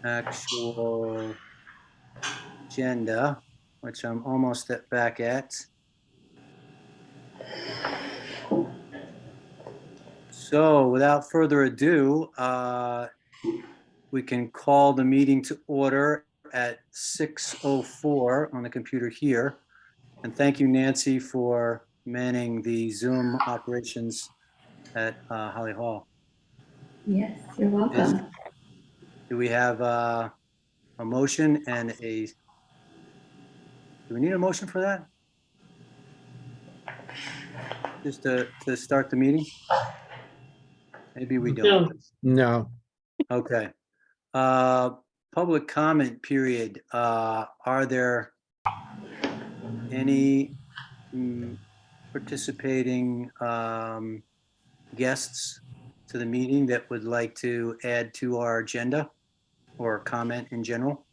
actual agenda, which I'm almost back at. So without further ado, we can call the meeting to order at 6:04 on the computer here. And thank you, Nancy, for manning the Zoom operations at Holly Hall. Yes, you're welcome. Do we have a motion and do we need a motion for that? Just to start the meeting? Maybe we don't. No. Okay. Public comment period. Are there any participating guests to the meeting that would like to add to our agenda or comment in general?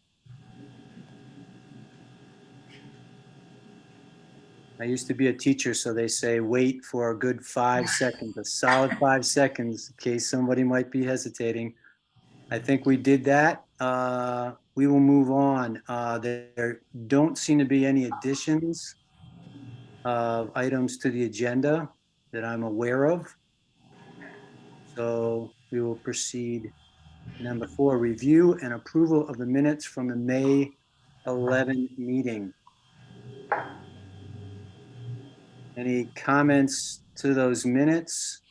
I used to be a teacher, so they say wait for a good 5 seconds, a solid 5 seconds, in case somebody might be hesitating. I think we did that. We will move on. There don't seem to be any additions of items to the agenda that I'm aware of. So we will proceed. Number 4, review and approval of the minutes from the May 11 meeting. Any comments to those minutes?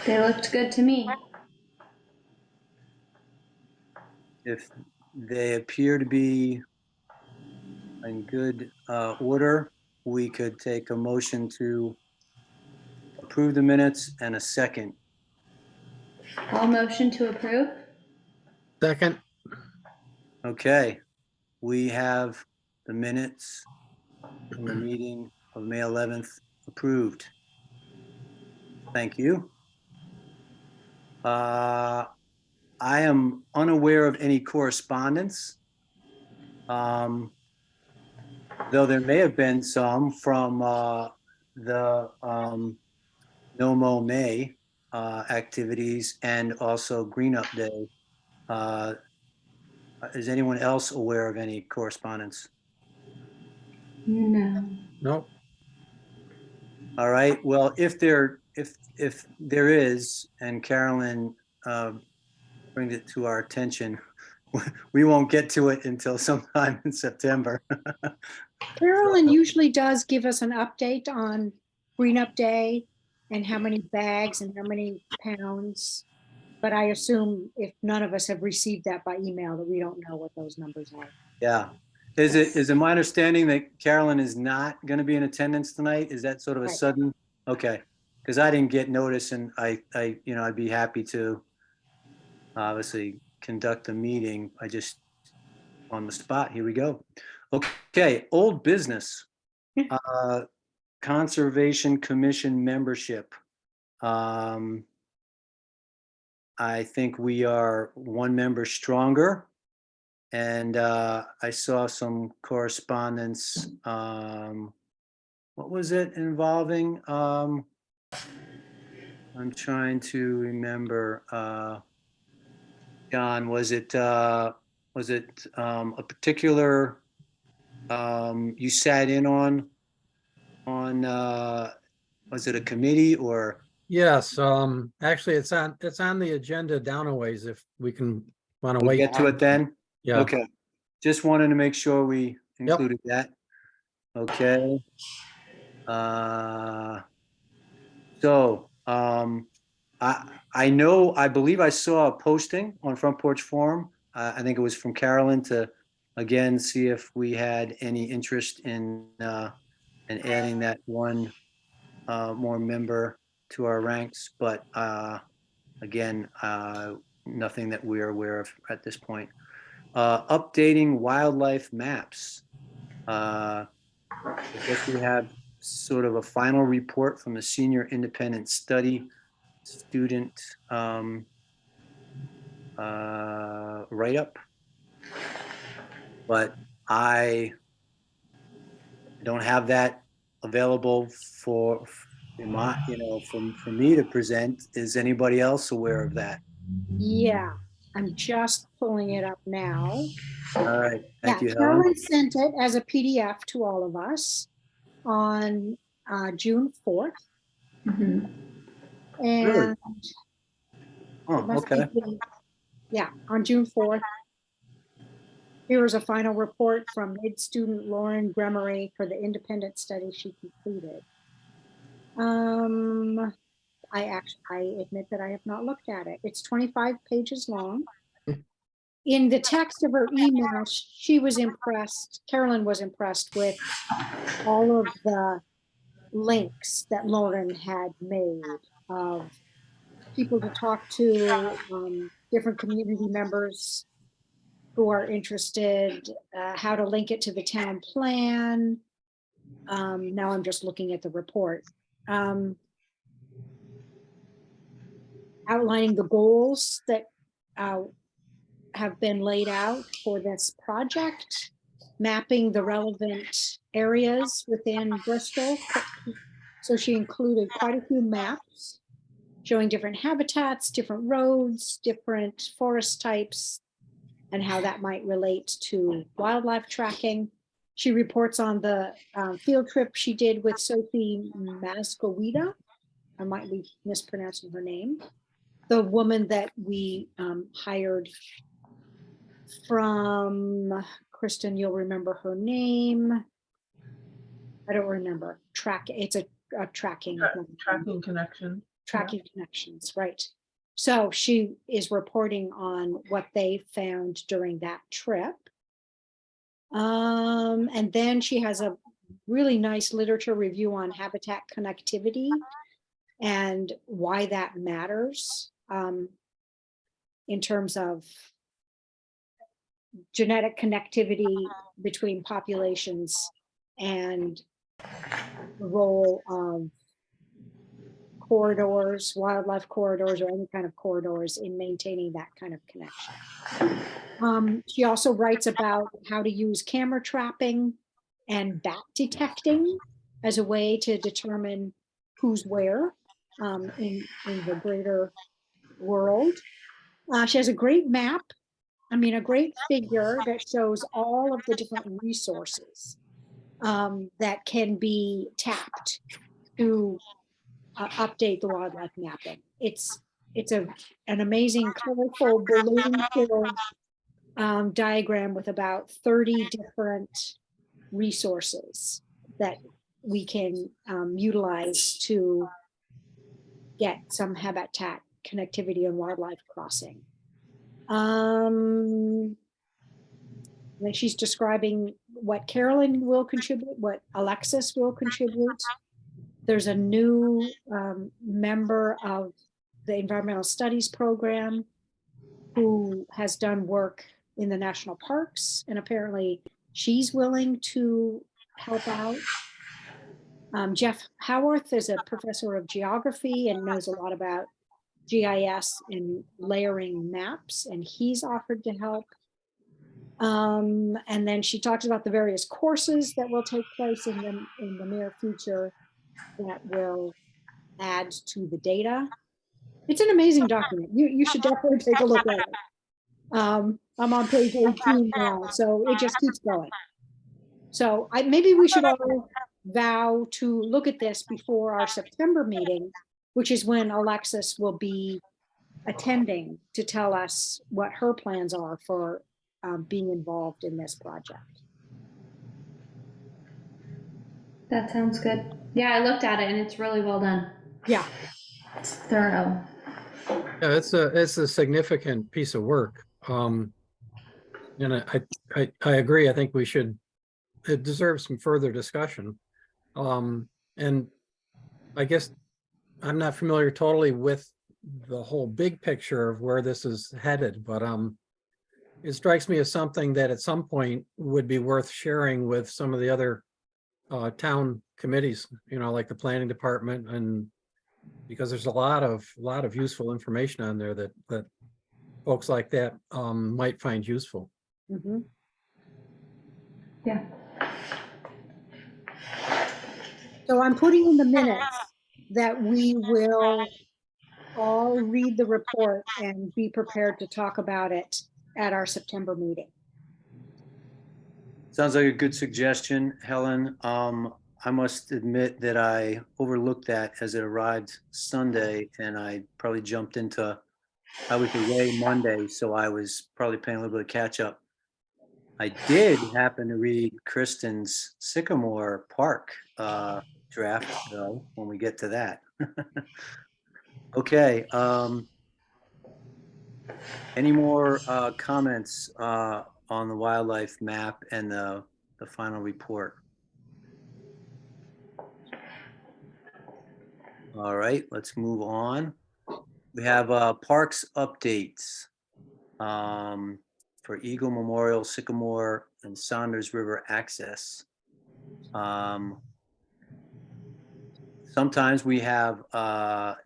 They looked good to me. If they appear to be in good order, we could take a motion to approve the minutes and a second. All motion to approve? Second. Okay, we have the minutes from the meeting of May 11th approved. Thank you. I am unaware of any correspondence, though there may have been some from the No Mow May activities and also Green Up Day. Is anyone else aware of any correspondence? No. Nope. All right. Well, if there is, and Carolyn brings it to our attention, we won't get to it until sometime in September. Carolyn usually does give us an update on Green Up Day and how many bags and how many pounds. But I assume if none of us have received that by email, that we don't know what those numbers are. Yeah. Is it my understanding that Carolyn is not going to be in attendance tonight? Is that sort of a Right. sudden? Okay. Because I didn't get notice, and I'd be happy to obviously conduct a meeting. I just on the spot. Here we go. Okay. Old business. Conservation Commission membership. I think we are one member stronger. And I saw some correspondence. What was it involving? I'm trying to remember. John, was it a particular you sat in on was it a committee or? Yes, actually it's on the agenda down a ways if we can want to We'll wait. get to it then? Yeah. Okay. Just wanted to make sure we included that. Okay. So I believe I saw a posting on Front Porch Forum. I think it was from Carolyn to again see if we had any interest in adding that one more member to our ranks, but again, nothing that we are aware of at this point. Updating wildlife maps. I guess we have sort of a final report from the Senior Independent Study student write-up, but I don't have that available for me to present. Is anybody else aware of that? Yeah, I'm just pulling it up now. All right, Yeah, thank you, Helen. Carolyn sent it as a PDF to all of us on June 4th. Mhm. Really? And Oh, it must okay. be, yeah, on June 4th. Here is a final report from mid student Lauren Gremery for the independent study she completed. I admit that I have not looked at it. It's 25 pages long. In the text of her email, she was impressed, Carolyn was impressed with all of the links that Lauren had made of people to talk to, different community members who are interested, how to link it to the town plan. Now I'm just looking at the report. Outlining the goals that have been laid out for this project, mapping the relevant areas within Bristol. So she included quite a few maps showing different habitats, different roads, different forest types, and how that might relate to wildlife tracking. She reports on the field trip she did with Sophie Mascowita. I might be mispronouncing her name. The woman that we hired from, Kristen, you'll remember her name. I don't remember. It's a tracking. Tracking connection. Tracking connections, right. So she is reporting on what they found during that trip. And then she has a really nice literature review on habitat connectivity and why that matters in terms of genetic connectivity between populations and the role of corridors, wildlife corridors, or any kind of corridors in maintaining that kind of connection. She also writes about how to use camera trapping and bat detecting as a way to determine who's where in the greater world. She has a great map, a great figure that shows all of the different resources that can be tapped to update the wildlife mapping. It's an amazing, colorful, balloon-filled diagram with about 30 different resources that we can utilize to get some habitat connectivity and wildlife crossing. Then she's describing what Carolyn will contribute, what Alexis will contribute. There's a new member of the environmental studies program who has done work in the national parks, and apparently she's willing to help out. Jeff Howarth is a professor of geography and knows a lot about GIS and layering maps, and he's offered to help. And then she talks about the various courses that will take place in the near future that will add to the data. It's an amazing document. You should definitely take a look at it. I'm on page 18 now, so it just keeps going. So maybe we should all vow to look at this before our September meeting, which is when Alexis will be attending to tell us what her plans are for being involved in this project. That sounds good. Yeah, I looked at it and it's really well done. Yeah. It's thorough. Yeah, it's a significant piece of work. And I agree. I think it deserves some further discussion. And I guess I'm not familiar totally with the whole big picture of where this is headed, but it strikes me as something that at some point would be worth sharing with some of the other town committees, like the planning department, and because there's a lot of useful information on there that folks like that might find useful. Mm-hmm. Yeah. So I'm putting in the minutes that we will all read the report and be prepared to talk about it at our September meeting. Sounds like a good suggestion, Helen. I must admit that I overlooked that as it arrived Sunday, and I probably jumped into, I was away Monday, so I was probably playing a little bit of catch up. I did happen to read Kristen's Sycamore Park draft, though, when we get to that. Okay. Any more comments on the wildlife map and the final report? All right, let's move on. We have parks updates for Eagle Memorial, Sycamore, and Saunders River access. Sometimes we have the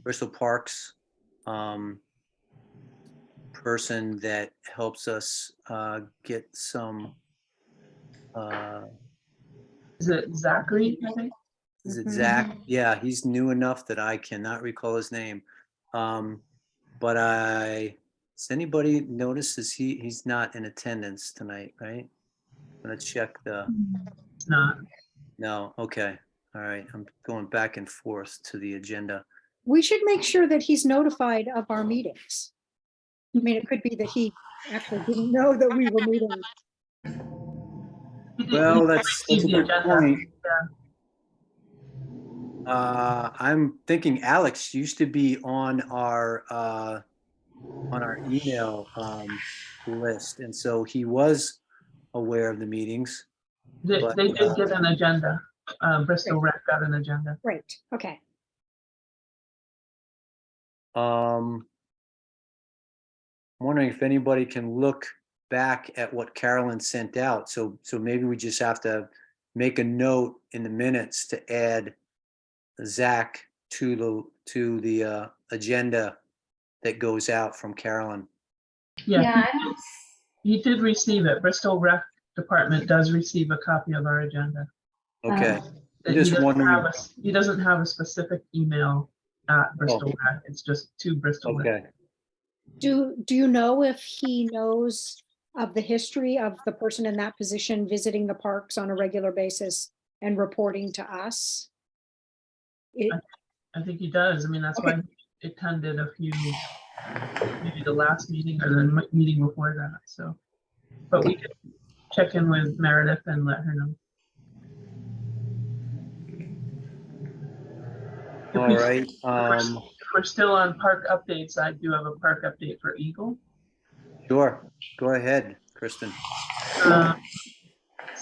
Bristol Parks person that helps us get some. Is it Zachary, I think? Is it Zach? Yeah, he's new enough that I cannot recall his name. But does anybody notice he's not in attendance tonight, right? Let's check the. It's not. No, okay. All right, I'm going back and forth to the agenda. We should make sure that he's notified of our meetings. I mean, it could be that he actually didn't know that we were meeting. Well, that's a Receive the good agenda. point. Yeah. I'm thinking Alex used to be on our email list, and so he was aware of the meetings. They But, did get an agenda. Bristol Rec got an agenda. Right, okay. I'm wondering if anybody can look back at what Carolyn sent out. So maybe we just have to make a note in the minutes to add Zach to the agenda that goes out from Carolyn. Yeah, Yeah, I don't, he did receive it. Bristol Rec Department does receive a copy of our agenda. Okay. He Just doesn't wondering. he doesn't have a specific email at Bristol Rec. It's just to Bristol Rec. Okay. Do you know if he knows of the history of the person in that position visiting the parks on a regular basis and reporting to us? I think he does. I mean, that's why he attended a few, maybe the last meeting or the meeting before that. So, but we could check in with Meredith and let her know. All right. If we're still on park updates, I do have a park update for Eagle. Sure. Go ahead, Kristen.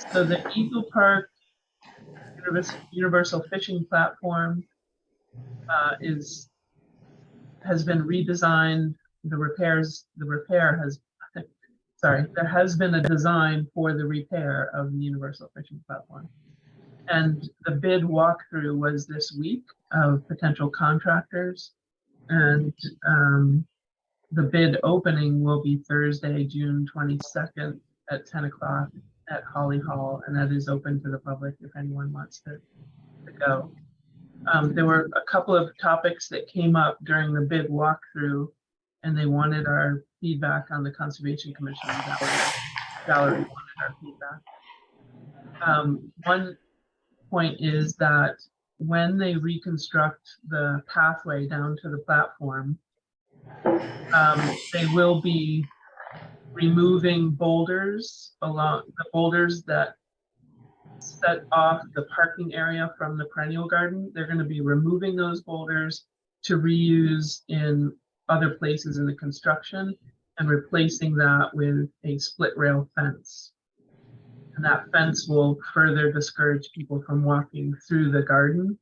So the Eagle Park Universal Fishing Platform has been redesigned. There has been a design for the repair of the Universal Fishing Platform. And the bid walkthrough was this week of potential contractors. And the bid opening will be Thursday, June 22nd at 10 o'clock at Holly Hall. And that is open to the public if anyone wants to go. There were a couple of topics that came up during the bid walkthrough, and they wanted our feedback on the Conservation Commission. Valerie wanted our feedback. One point is that when they reconstruct the pathway down to the platform, they will be removing boulders along the boulders that set off the parking area from the perennial garden. They're going to be removing those boulders to reuse in other places in the construction and replacing that with a split rail fence. And that fence will further discourage people from walking through the garden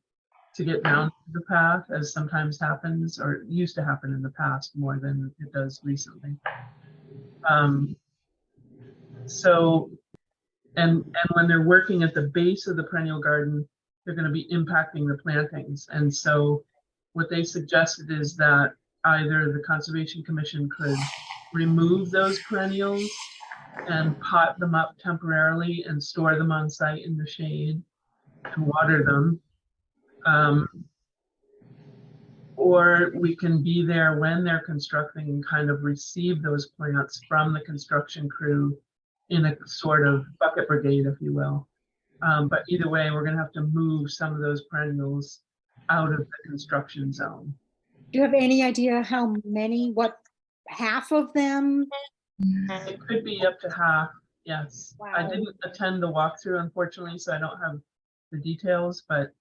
to get down to the path, as sometimes happens or used to happen in the past more than it does recently. And when they're working at the base of the perennial garden, they're going to be impacting the plantings. And so what they suggested is that either the Conservation Commission could remove those perennials and pot them up temporarily and store them on site in the shade and water them. Or we can be there when they're constructing and kind of receive those plants from the construction crew in a sort of bucket brigade, if you will. But either way, we're gonna have to move some of those perennials out of the construction zone. Do you have any idea how many, what, half of them? It could be up to half, yes. I Wow. didn't attend the walkthrough, unfortunately, so I don't have the details, but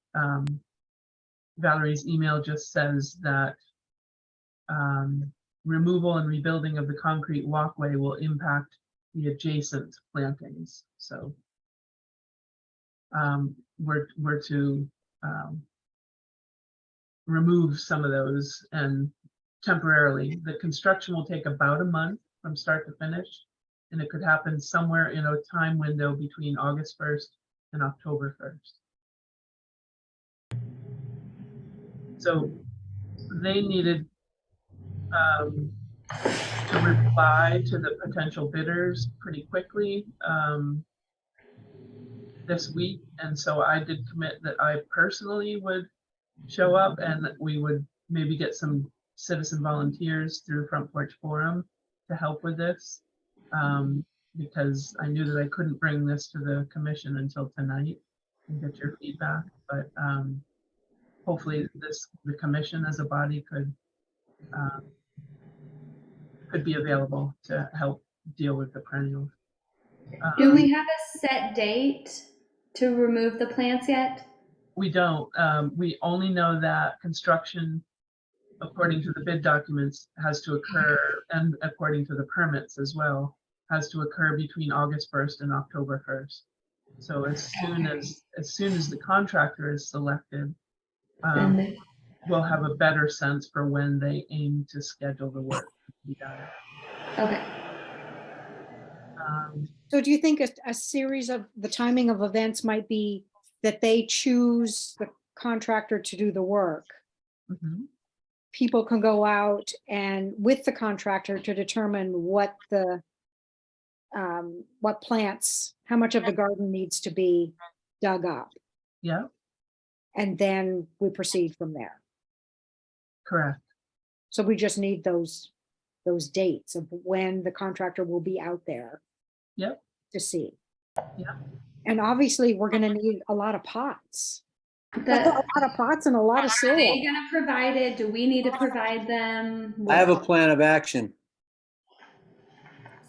Valerie's email just says that removal and rebuilding of the concrete walkway will impact the adjacent plantings. So we're to remove some of those and temporarily. The construction will take about a month from start to finish, and it could happen somewhere in a time window between August 1st and October 1st. So they needed to reply to the potential bidders pretty quickly this week, and so I did commit that I personally would show up and that we would maybe get some citizen volunteers through Front Porch Forum to help with this, because I knew that I couldn't bring this to the commission until tonight and get your feedback, but hopefully the commission as a body could be available to help deal with the perennials. Do we have a set date to remove the plants yet? We don't. We only know that construction, according to the bid documents, has to occur, and according to the permits as well, has to occur between August 1st and October 1st. So as soon as the contractor is selected, we'll have a better sense for when they aim to schedule the work to be done. Okay. So do you think a series of the timing of events might be that they choose the contractor to do the work? Mhm. People can go out and with the contractor to determine what the what plants, how much of the garden needs to be dug up, Yeah, and then we proceed from there. correct. So we just need those dates of when the contractor will be out there. Yep. To see. Yeah. And obviously we're going to need a lot of pots. A The, lot of pots and a lot of are soil. they gonna provide it? Do we need to provide them? I have a plan of action.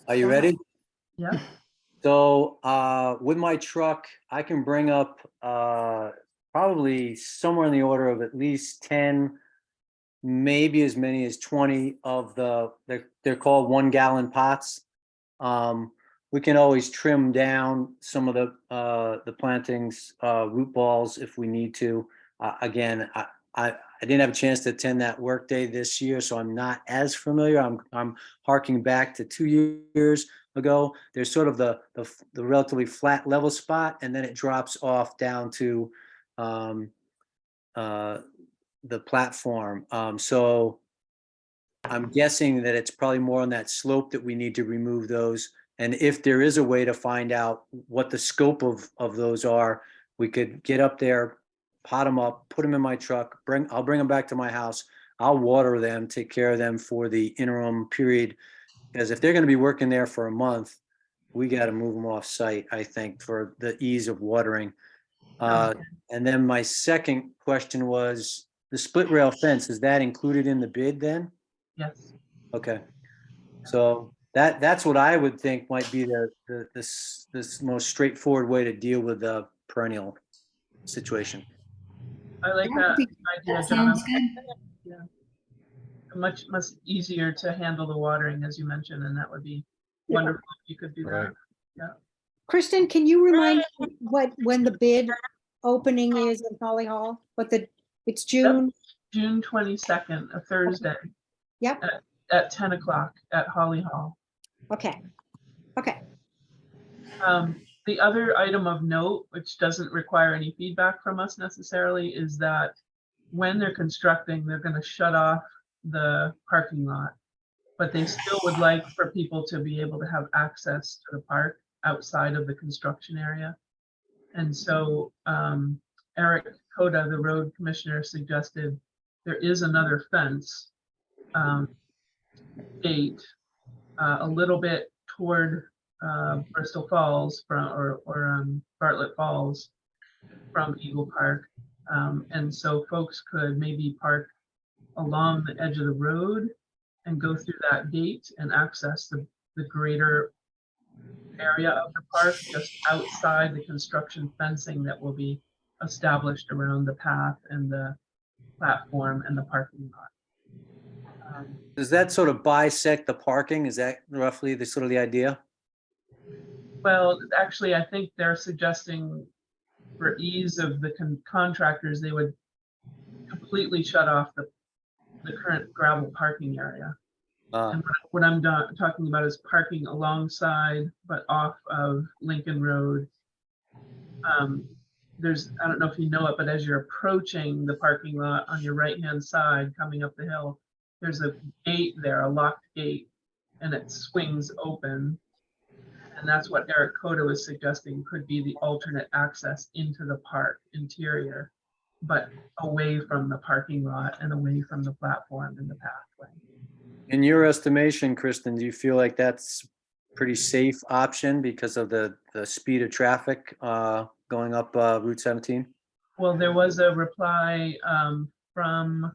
Are you ready? Yeah. So with my truck, I can bring up probably somewhere in the order of at least 10, maybe as many as 20 of they're called 1-gallon pots. We can always trim down some of the plantings, root balls if we need to. Again, I didn't have a chance to attend that work day this year, so I'm not as familiar. I'm harking back to 2 years ago. There's sort of the relatively flat level spot, and then it drops off down to the platform. So I'm guessing that it's probably more on that slope that we need to remove those. And if there is a way to find out what the scope of those are, we could get up there, pot them up, put them in my truck, I'll bring them back to my house. I'll water them, take care of them for the interim period. Because if they're going to be working there for a month, we got to move them off site, I think, for the ease of watering. And then my second question was the split rail fence, is that included in the bid then? Yes. Okay. So that's what I would think might be this most straightforward way to deal with the perennial situation. I like That would that be- idea, That John. sounds good. Much easier to handle the watering, as you mentioned, and that would be wonderful if you could do Right. that. Kristen, can you remind me when the bid opening is in Holly Hall? It's June? June 22nd, a Thursday. Yep. At 10 o'clock at Holly Hall. Okay. Okay. The other item of note, which doesn't require any feedback from us necessarily, is that when they're constructing, they're going to shut off the parking lot, but they still would like for people to be able to have access to the park outside of the construction area. And so Eric Coda, the road commissioner, suggested there is another fence gate a little bit toward Bristol Falls or Bartlett Falls from Eagle Park. And so folks could maybe park along the edge of the road and go through that gate and access the greater area of the park just outside the construction fencing that will be established around the path and the platform and the parking lot. Does that sort of bisect the parking? Is that roughly the sort of the idea? Well, actually, I think they're suggesting for ease of the contractors, they would completely shut off the current gravel parking area. And what I'm talking about is parking alongside, but off of Lincoln Road. I don't know if you know it, but as you're approaching the parking lot on your right-hand side, coming up the hill, there's a gate there, a locked gate, and it swings open. And that's what Eric Coda was suggesting could be the alternate access into the park interior, but away from the parking lot and away from the platform and the pathway. In your estimation, Kristen, do you feel like that's pretty safe option because of the speed of traffic going up Route 17? Well, there was a reply from.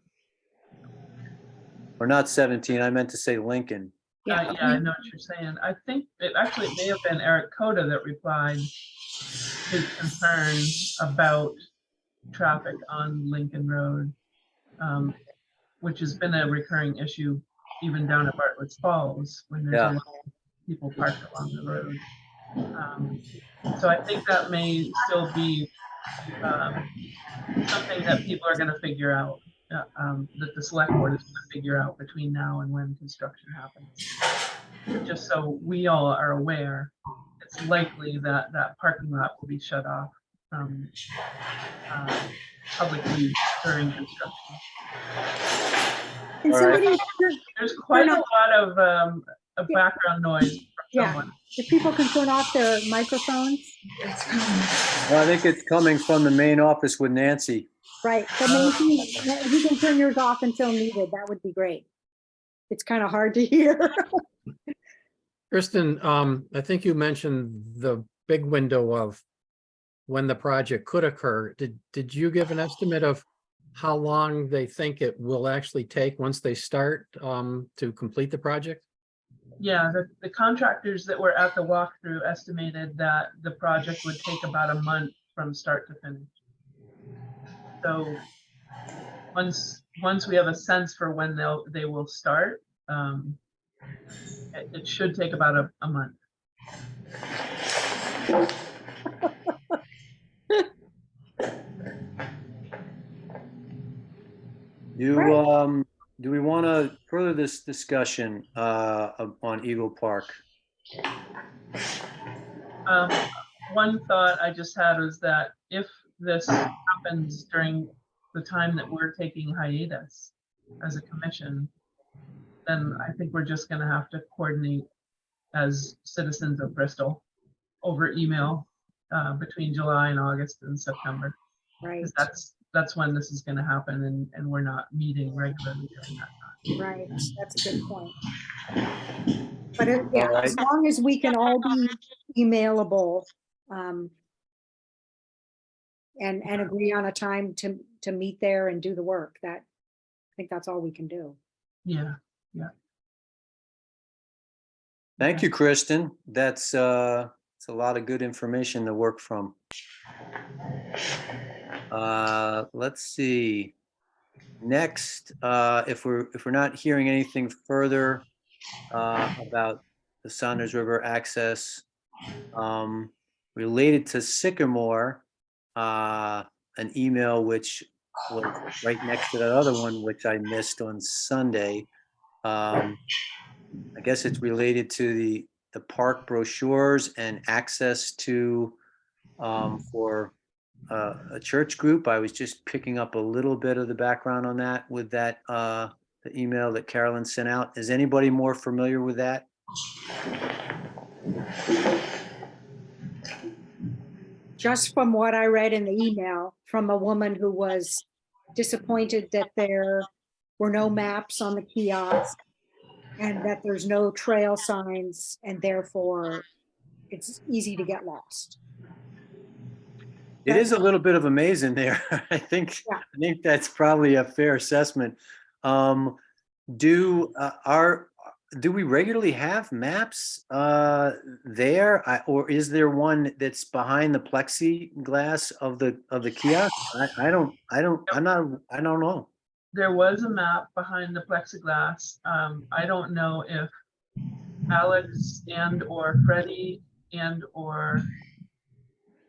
Or not 17, I meant to say Lincoln. Yeah, I know what you're saying. I think it may have been Eric Coda that replied his concern about traffic on Lincoln Road, which has been a recurring issue even down at Bartlett's Falls when there's a lot of people parked along the road. So I think that may still be something that people are going to figure out, that the select board is going to figure out between now and when construction happens. Just so we all are aware, it's likely that that parking lot will be shut off from public use during construction. And somebody, There's quite a lot of background noise from someone. if people can turn off their microphones. Well, I think it's coming from the main office with Nancy. Right, so maybe if you can turn yours off until needed, that would be great. It's kind of hard to hear. Kristen, I think you mentioned the big window of when the project could occur. Did you give an estimate of how long they think it will actually take once they start to complete the project? Yeah, the contractors that were at the walkthrough estimated that the project would take about a month from start to finish. So once we have a sense for when they will start, it should take about a month. Do we want to further this discussion on Eagle Park? One thought I just had was that if this happens during the time that we're taking hiatus as a commission, then I think we're just going to have to coordinate as citizens of Bristol over email between July and August and September. Right. That's when this is going to happen, and we're not meeting regularly during that time. Right, that's a good point. But as long as we can all be emailable and agree on a time to meet there and do the work, I think that's all we can do. Yeah. Thank you, Kristen. It's a lot of good information to work from. Let's see. Next, if we're not hearing anything further about the Saunders River access related to Sycamore, an email which was right next to that other one which I missed on Sunday. I guess it's related to the park brochures and access to for a church group. I was just picking up a little bit of the background on that with that the email that Carolyn sent out. Is anybody more familiar with that? Just from what I read in the email from a woman who was disappointed that there were no maps on the kiosk and that there's no trail signs, and therefore it's easy to get lost. It is a little bit of a maze in there. Yeah. I think that's probably a fair assessment. Do we regularly have maps there, or is there one that's behind the plexiglass of the kiosk? I don't know. There was a map behind the plexiglass. I don't know if Alex and or Freddie and or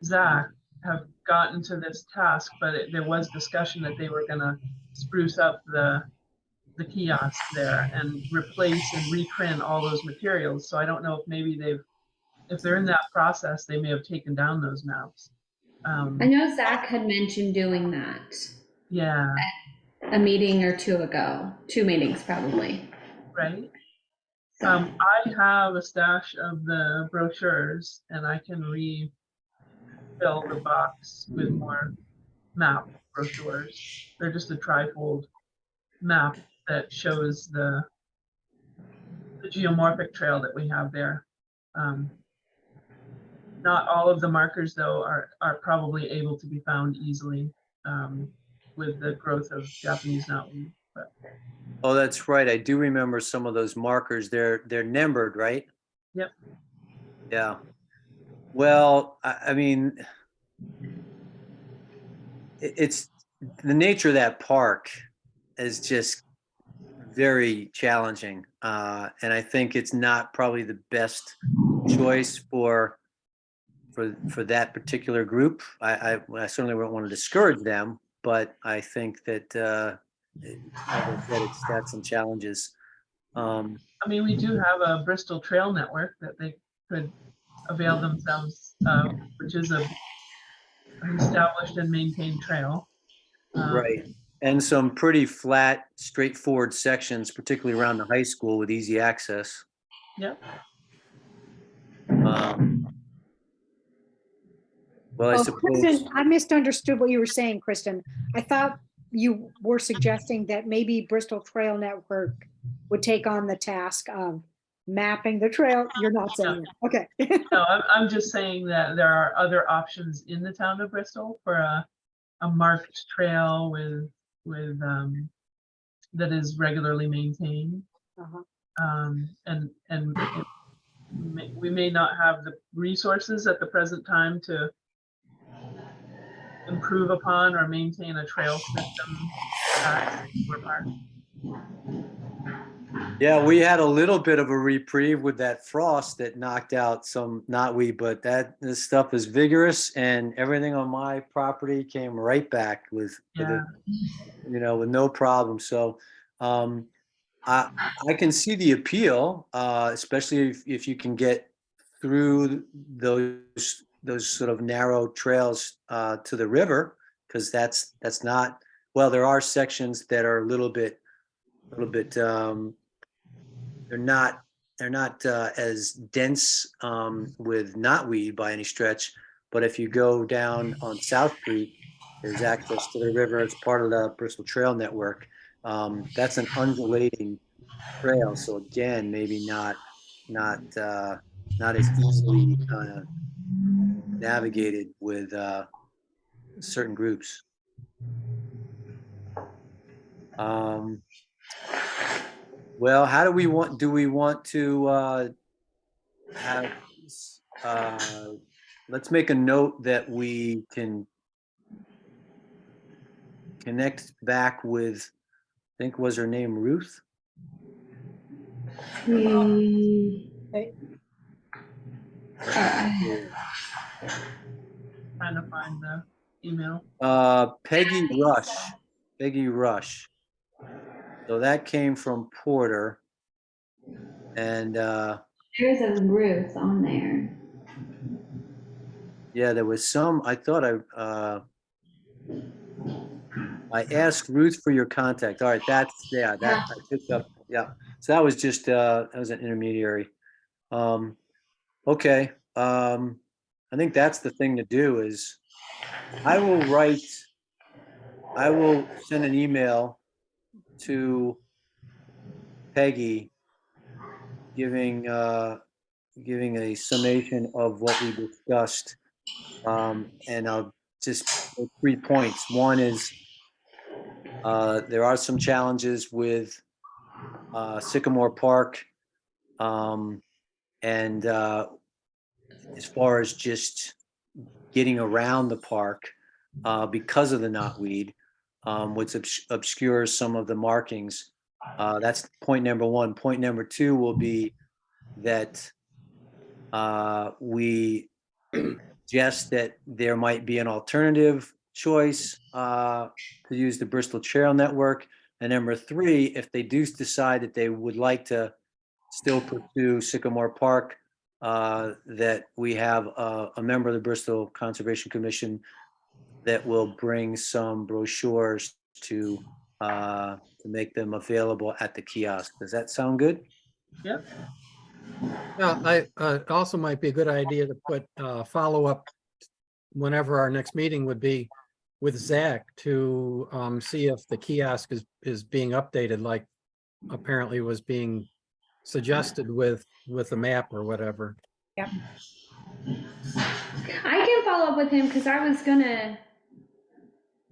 Zach have gotten to this task, but there was discussion that they were gonna spruce up the kiosk there and replace and reprint all those materials. So I don't know if maybe if they're in that process, they may have taken down those maps. I know Zach had mentioned doing that Yeah, a meeting or two ago, 2 meetings probably. right. So, I have a stash of the brochures and I can refill the box with more map brochures. They're just a trifold map that shows the geomorphic trail that we have there. Not all of the markers though are probably able to be found easily with the growth of Japanese knotweed. But Oh, that's right. I do remember some of those markers. They're numbered, right? Yep. Yeah. Well, I mean, it's the nature of that park is just very challenging, and I think it's not probably the best choice for that particular group. I certainly wouldn't want to discourage them, but I think that like I said, it's got some challenges. I mean, we do have a Bristol Trail Network that they could avail themselves of, which is an established and maintained trail. Right. And some pretty flat, straightforward sections, particularly around the high school with easy access. Yep. Well, I Oh, suppose, Kristen, I misunderstood what you were saying, Kristen. I thought you were suggesting that maybe Bristol Trail Network would take on the task of mapping the trail. You're not saying that. Okay. No, I'm just saying that there are other options in the town of Bristol for a marked trail with that is regularly maintained. Uh-huh. And we may not have the resources at the present time to improve upon or maintain a trail system at Singapore Park. yeah, we had a little bit of a reprieve with that frost that knocked out some knotweed, but this stuff is vigorous, and everything on my property came right back with Yeah. with no problem. So, I can see the appeal, especially if you can get through those sort of narrow trails to the river, because that's not, well, there are sections that are a little bit they're not as dense with knotweed by any stretch. But if you go down on South Street, there's access to the river. It's part of the Bristol Trail Network. That's an undulating trail, so again, maybe not as easily navigated with certain groups. Well, how do we want? Do we want to have? Let's make a note that we can connect back with. I think was her name Ruth. Trying to find the email. Peggy Rush. Peggy Rush. So that came from Porter. And there's a Ruth on there. yeah, there was some, I thought I asked Ruth for your contact. All right, that I picked up. Yeah. So that was just that was an intermediary. Okay. I think that's the thing to do is I will write I will send an email to Peggy giving a summation of what we discussed. And I'll just make 3 points. One is there are some challenges with Sycamore Park. And as far as just getting around the park because of the knotweed, which obscures some of the markings. That's point number one. Point number two will be that we suggest that there might be an alternative choice to use the Bristol Trail Network. And number three, if they do decide that they would like to still pursue Sycamore Park, that we have a member of the Bristol Conservation Commission that will bring some brochures to make them available at the kiosk. Does that sound good? Yep. Yeah, it also might be a good idea to put follow-up whenever our next meeting would be with Zach to see if the kiosk is being updated, like apparently was being suggested with the map or whatever. I can follow up with him because I was gonna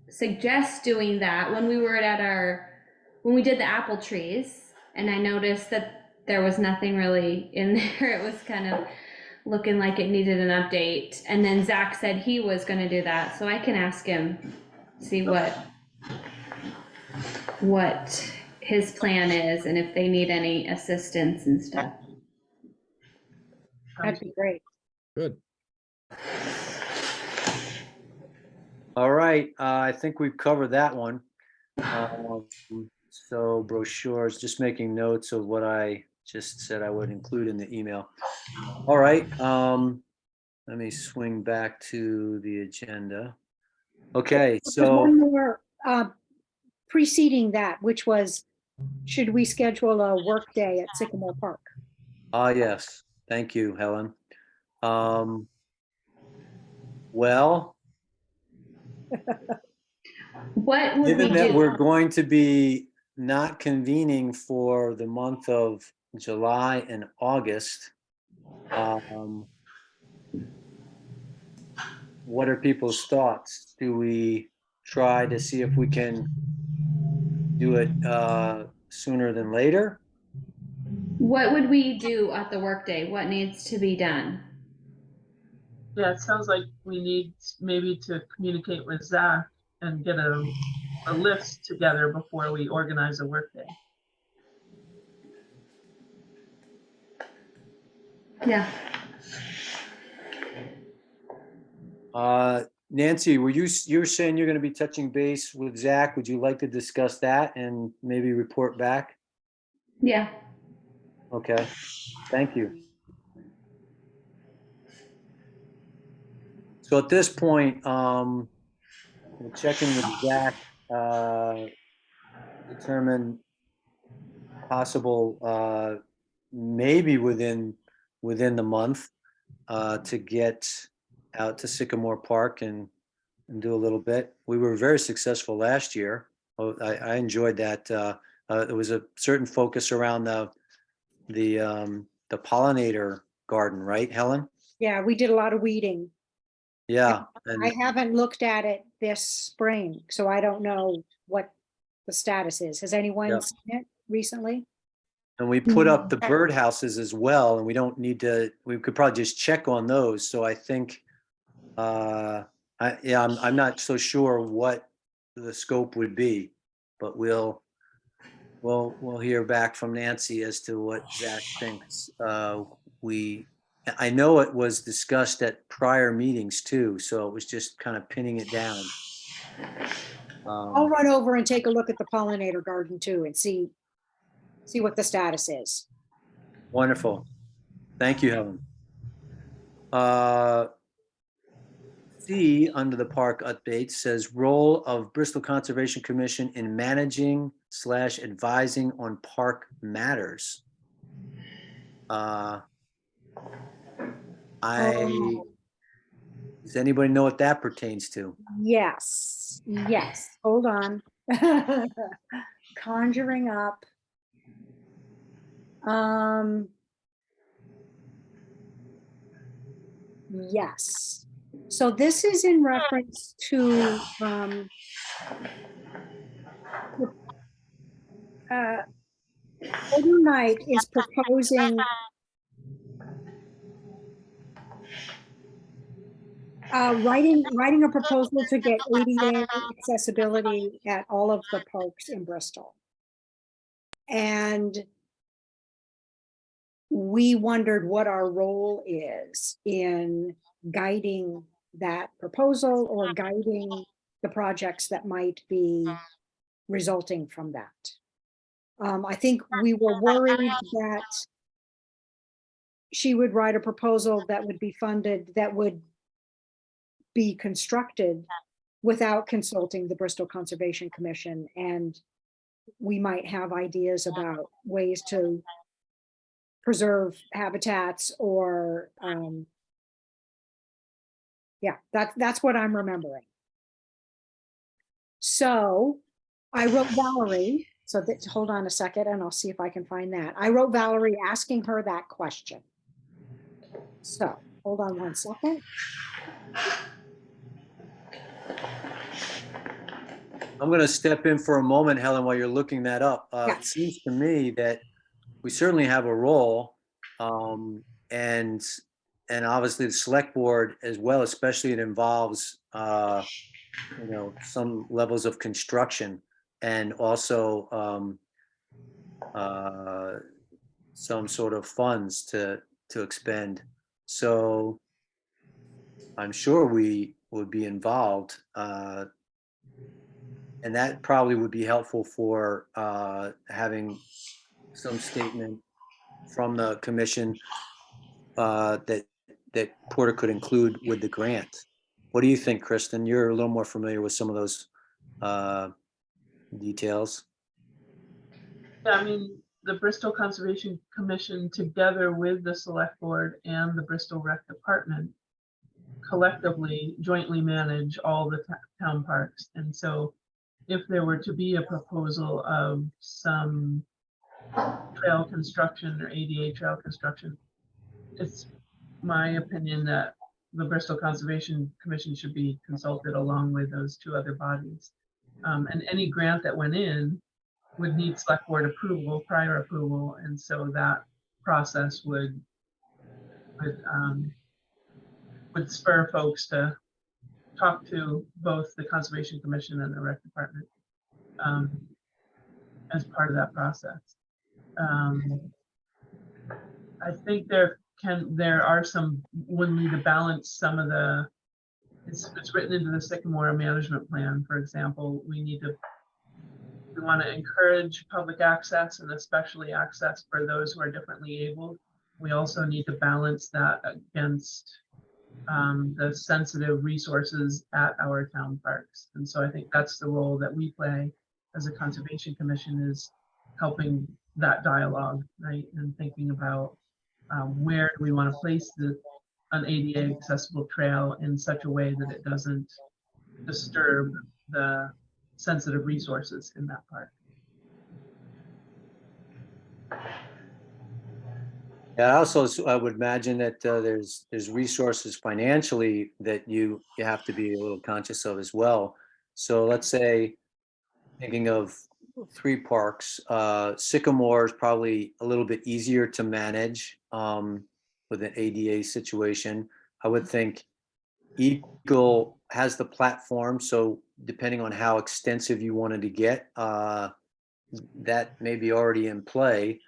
suggest doing that when we were when we did the apple trees, and I noticed that there was nothing really in there. It was kind of looking like it needed an update. And then Zach said he was gonna do that, so I can ask him, see what his plan is and if they need any assistance and stuff. That'd be great. Good. All right, I think we've covered that one. So brochures, just making notes of what I just said I would include in the email. All right, let me swing back to the agenda. Okay, There's so one more preceding that, which was, should we schedule a work day at Sycamore Park? yes, thank you, Helen. Well, What would we given that do? we're going to be not convening for the month of July and August, what are people's thoughts? Do we try to see if we can do it sooner than later? What would we do at the workday? What needs to be done? Yeah, it sounds like we need maybe to communicate with Zach and get a list together before we organize a workday. Yeah. Nancy, you were saying you're going to be touching base with Zach? Would you like to discuss that and maybe report back? Yeah. Okay, thank you. So at this point, we'll check in with Zach, determine possible, maybe within the month, to get out to Sycamore Park and do a little bit. We were very successful last year. I enjoyed that. There was a certain focus around the pollinator garden, right, Helen? Yeah, we did a lot of weeding. Yeah, I haven't looked at it this spring, so I don't know what the status is. Has anyone Yeah. seen it recently? and we put up the birdhouses as well, and we don't need to. We could probably just check on those. So I think, I'm not so sure what the scope would be, but we'll hear back from Nancy as to what Zach thinks. I know it was discussed at prior meetings too, so it was just kind of pinning it down. I'll run over and take a look at the pollinator garden too and see what the status is. Wonderful. Thank you, Helen. C, under the park update, says role of Bristol Conservation Commission in managing / advising on park matters. Does anybody know what that pertains to? Yes. Yes, hold on. Conjuring up. Yes. So this is in reference to Knight is proposing writing a proposal to get ADA accessibility at all of the parks in Bristol. And we wondered what our role is in guiding that proposal or guiding the projects that might be resulting from that. I think we were worried that she would write a proposal that would be funded, that would be constructed without consulting the Bristol Conservation Commission. And we might have ideas about ways to preserve habitats or, yeah, that's what I'm remembering. So I wrote Valerie, so that, hold on a second and I'll see if I can find that. I wrote Valerie asking her that question. So hold on one second. I'm going to step in for a moment, Helen, while you're looking that up. Yeah. It seems to me that we certainly have a role, and obviously the select board as well, especially it involves some levels of construction and also some sort of funds to expend. So I'm sure we would be involved. And that probably would be helpful for having some statement from the commission that Porter could include with the grant. What do you think, Kristen? You're a little more familiar with some of those details. Yeah, I mean, the Bristol Conservation Commission, together with the Select Board and the Bristol Rec Department, collectively jointly manage all the town parks. And so if there were to be a proposal of some trail construction or ADA trail construction, it's my opinion that the Bristol Conservation Commission should be consulted along with those two other bodies. And any grant that went in would need select board approval, prior approval, and so that process would spur folks to talk to both the Conservation Commission and the Rec Department as part of that process. I think there are some, we'll need to balance some of the, it's written into the Sycamore management plan, for example. We want to encourage public access and especially access for those who are differently able. We also need to balance that against the sensitive resources at our town parks. And so I think that's the role that we play as a Conservation Commission, is helping that dialogue, right? And thinking about where do we want to place an ADA accessible trail in such a way that it doesn't disturb the sensitive resources in that park. Yeah, I would imagine that there's resources financially that you have to be a little conscious of as well. So let's say, thinking of 3 parks, Sycamore is probably a little bit easier to manage with an ADA situation. I would think Eagle has the platform, so depending on how extensive you wanted to get, that may be already in play.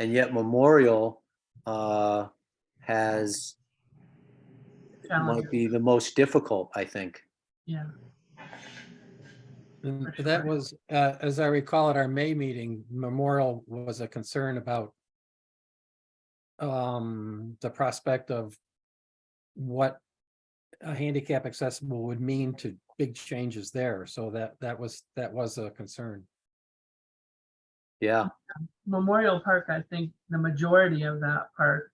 And yet Memorial might be the most difficult, I think. Yeah. And For that sure. was, as I recall at our May meeting, Memorial was a concern about the prospect of what a handicap accessible would mean to big changes there. So that was a concern. Yeah. Memorial Park, I think the majority of that park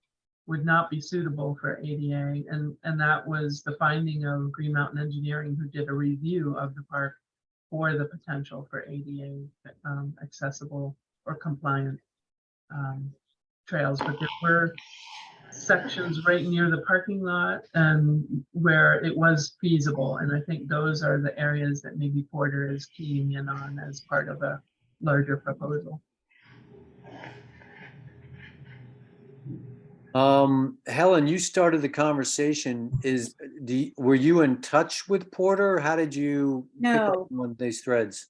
would not be suitable for ADA. And that was the finding of Green Mountain Engineering, who did a review of the park for the potential for ADA accessible or compliant trails. But there were sections right near the parking lot and where it was feasible. And I think those are the areas that maybe Porter is keying in on as part of a larger proposal. Helen, you started the conversation. Were you in touch with Porter? How did you pick up No. on these threads?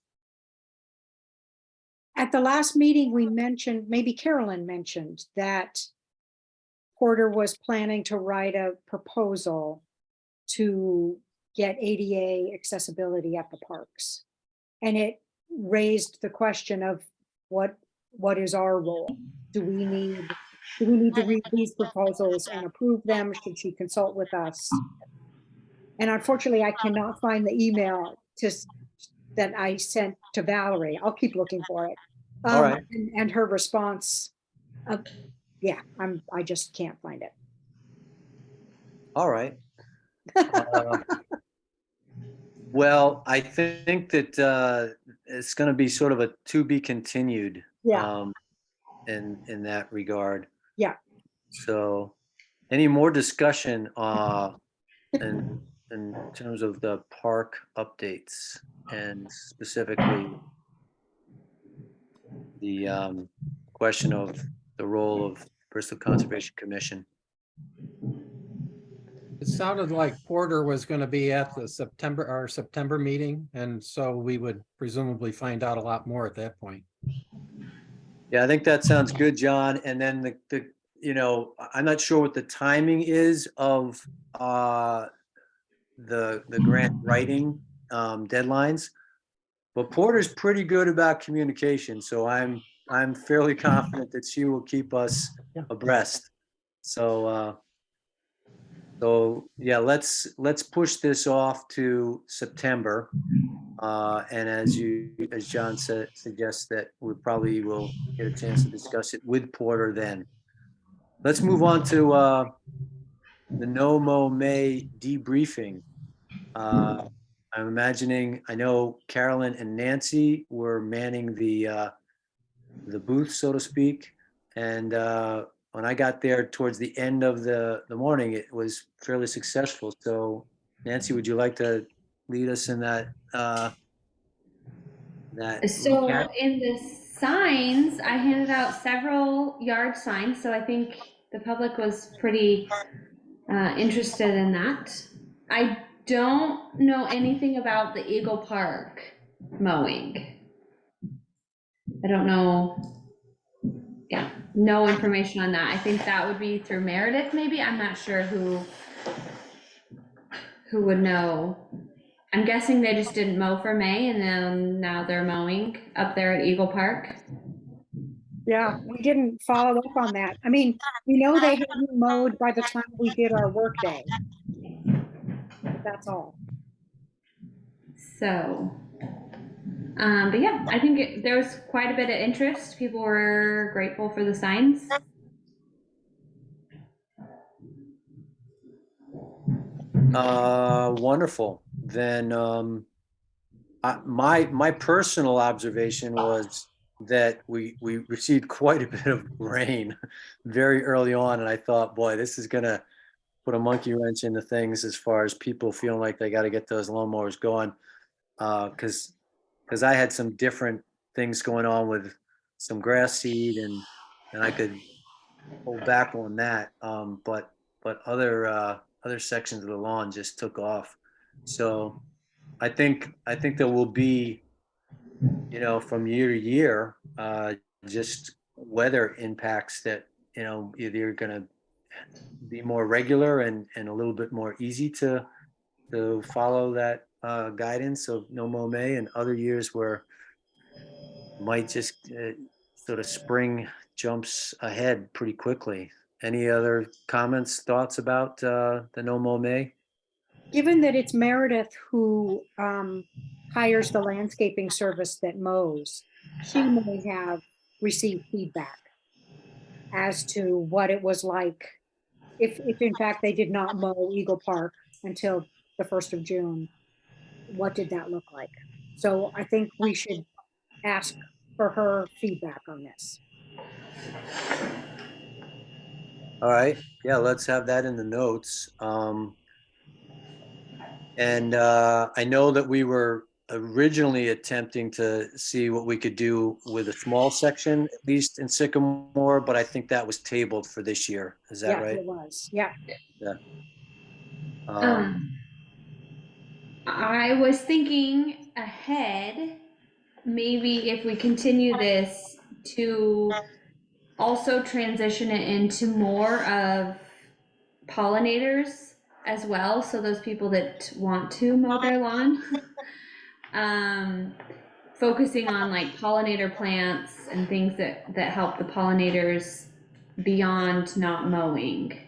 At the last meeting, we mentioned, maybe Carolyn mentioned, that Porter was planning to write a proposal to get ADA accessibility at the parks. And it raised the question of what is our role? Do we need to read these proposals and approve them? Should she consult with us? And unfortunately, I cannot find the email that I sent to Valerie. I'll keep looking for it. All right. And her response, yeah, I just can't find it. All right. Well, I think that it's going to be sort of a to be continued. Yeah. In that regard. Yeah. So, any more discussion in terms of the park updates and specifically the question of the role of Bristol Conservation Commission? It sounded like Porter was going to be at our September meeting, and so we would presumably find out a lot more at that point. Yeah, I think that sounds good, John. And then I'm not sure what the timing is of the grant writing deadlines, but Porter's pretty good about communication, so I'm fairly confident that she will keep us abreast. So yeah, let's push this off to September. And as John suggests, that we probably will get a chance to discuss it with Porter then. Let's move on to the No Mo May debriefing. I'm imagining, I know Carolyn and Nancy were manning the booth, so to speak. And when I got there towards the end of the morning, it was fairly successful. So Nancy, would you like to lead us in that? So in the signs, I handed out several yard signs, so I think the public was pretty interested in that. I don't know anything about the Eagle Park mowing. I don't know. Yeah, no information on that. I think that would be through Meredith, maybe. I'm not sure who would know. I'm guessing they just didn't mow for May and then now they're mowing up there at Eagle Park. Yeah, we didn't follow up on that. I mean, we know they hadn't mowed by the time we did our work day. But that's all. So, but yeah, I think there was quite a bit of interest. People were grateful for the signs. Wonderful. Then my personal observation was that we received quite a bit of rain very early on, and I thought, boy, this is gonna put a monkey wrench into things as far as people feeling like they got to get those lawnmowers going. Because I had some different things going on with some grass seed, and I could hold back on that. But other sections of the lawn just took off. So I think there will be, from year to year, just weather impacts that, either going to be more regular and a little bit more easy to follow that guidance of No Mow May, and other years where might just sort of spring jumps ahead pretty quickly. Any other comments, thoughts about the No Mow May? Given that it's Meredith who hires the landscaping service that mows, she may have received feedback as to what it was like if in fact they did not mow Eagle Park until the 1st of June, what did that look like? So I think we should ask for her feedback on this. All right, yeah, let's have that in the notes. And I know that we were originally attempting to see what we could do with a small section, at least in Sycamore, but I think that was tabled for this year. Is that Yeah, right? it was. Yeah. Yeah. Um, I was thinking ahead, maybe if we continue this to also transition it into more of pollinators as well. So those people that want to mow their lawn, focusing on like pollinator plants and things that help the pollinators beyond not mowing.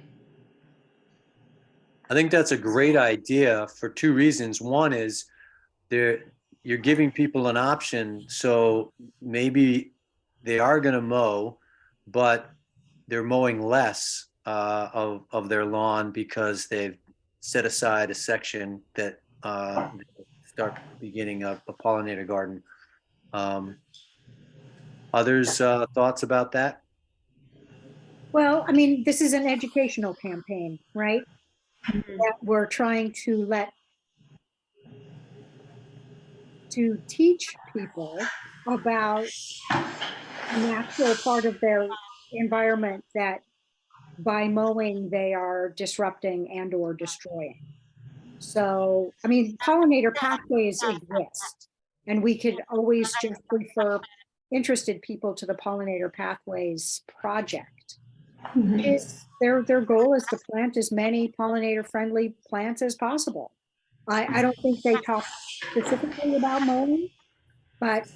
I think that's a great idea for two reasons. One is there you're giving people an option, so maybe they are going to mow, but they're mowing less of their lawn because they've set aside a section that start beginning a pollinator garden. Um, others thoughts about that? Well, I mean, this is an educational campaign, right? That we're trying to teach people about a natural part of their environment that by mowing they are disrupting and or destroying. So, I mean, pollinator pathways exist, and we could always just refer interested people to the Pollinator Pathways Project. Is their goal is to plant as many pollinator friendly plants as possible. I don't think they talk specifically about mowing, but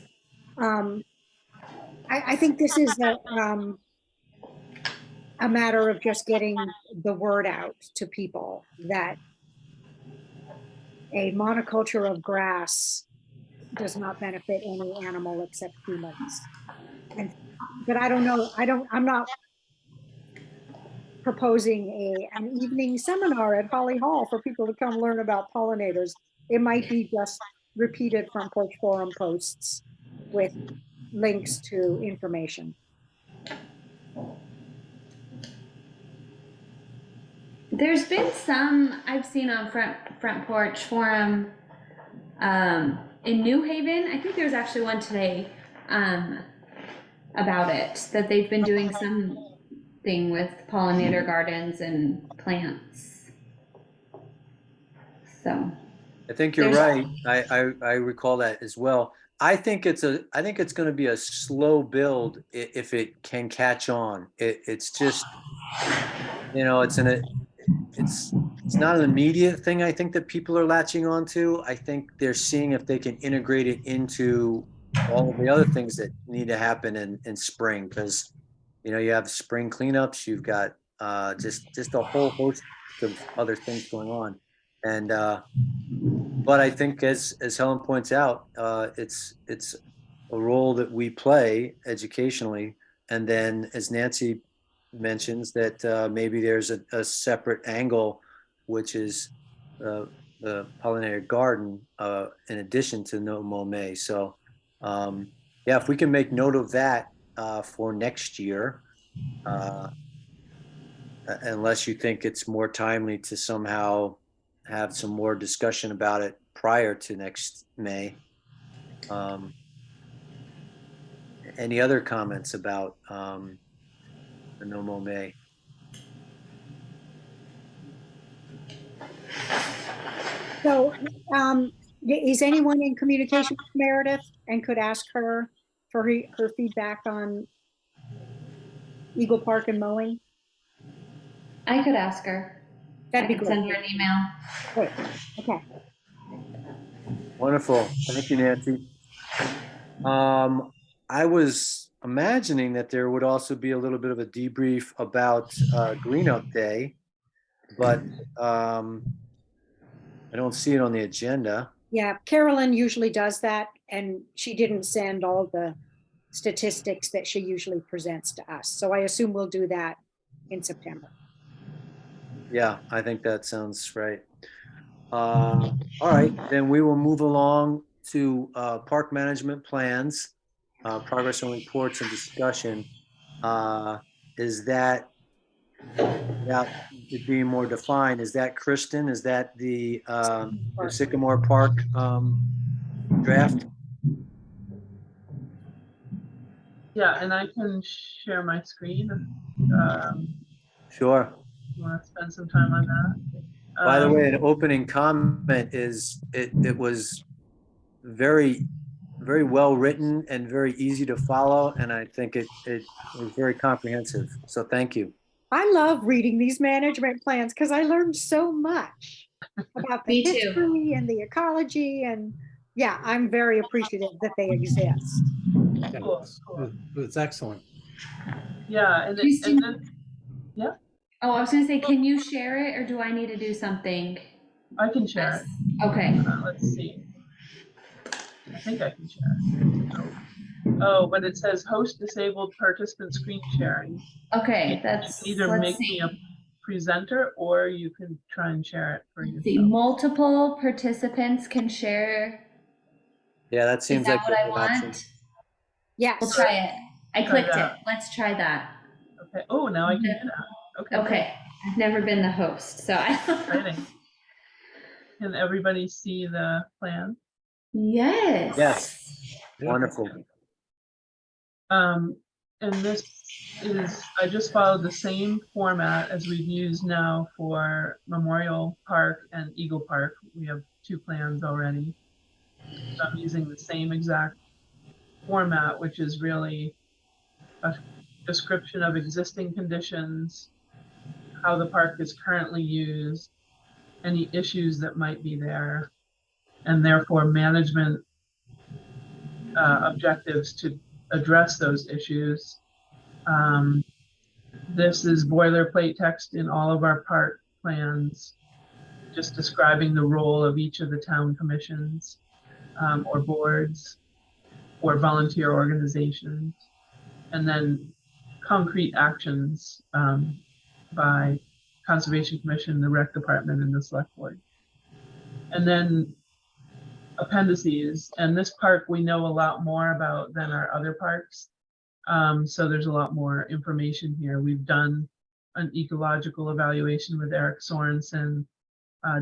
I think this is a matter of just getting the word out to people that a monoculture of grass does not benefit any animal except humans. And but I don't know. I'm not proposing an evening seminar at Holly Hall for people to come learn about pollinators. It might be just repeated front porch forum posts with links to information. There's been some I've seen on front porch forum in New Haven. I think there's actually one today about it, that they've been doing something with pollinator gardens and plants. So I think you're there's right. I recall that as well. I think it's going to be a slow build if it can catch on. It's just, it's not an immediate thing. I think that people are latching onto. I think they're seeing if they can integrate it into all of the other things that need to happen in spring, because you have spring cleanups, you've got just a whole host of other things going on, and but I think as Helen points out, it's a role that we play educationally, and then as Nancy mentions that maybe there's a separate angle, which is the pollinator garden in addition to no mow May. So yeah, if we can make note of that for next year, uh, unless you think it's more timely to somehow have some more discussion about it prior to next May. Um, any other comments about the No Mo May? So, is anyone in communication with Meredith and could ask her for her feedback on Eagle Park and mowing? I could ask her. I That'd be could great. send her an email. Great. Okay. Wonderful. Thank you, Nancy. I was imagining that there would also be a little bit of a debrief about Green Up Day, but I don't see it on the agenda. Yeah, Carolyn usually does that, and she didn't send all the statistics that she usually presents to us. So I assume we'll do that in September. Yeah, I think that sounds right. All right, then we will move along to park management plans, progress on reports and discussion. Uh, Is that, without it being more defined, is that Kristen? Is that the Sycamore Park draft? Yeah, and I can share my screen. Sure. You want to spend some time on that? By the way, an opening comment is it was very, very well written and very easy to follow, and I think it was very comprehensive. So thank you. I love reading these management plans because I learned so much about the Me too. history and the ecology. And yeah, I'm very appreciative that they exist. Yeah, Cool, cool. it's excellent. Yeah, and Christine- then, yeah, Oh, I was gonna say, can you share it or do I need to do something? I can share it. Okay. Let's see. I think I can share it. Oh, but it says host disabled participant screen sharing. Okay, You that's, can either let's make me a see. presenter or you can try and share it for Let's see, yourself. multiple participants can share. Yeah, that Is seems that like a what I good option. want? Yes. We'll try it. I Try clicked it. that. Let's try that. Okay. Oh, now I can do that. Okay. Okay. I've never been the host, so I don't know. Exciting. Can everybody see the plan? Yes. Yes. Wonderful. And this is, I just followed the same format as we've used now for Memorial Park and Eagle Park. We have 2 plans already. So I'm using the same exact format, which is really a description of existing conditions, how the park is currently used, any issues that might be there, and therefore management objectives to address those issues. This is boilerplate text in all of our park plans, just describing the role of each of the town commissions or boards or volunteer organizations, and then concrete actions by Conservation Commission, the Rec Department, and the Select Board. And then appendices, and this park we know a lot more about than our other parks. So there's a lot more information here. We've done an ecological evaluation with Eric Sorensen,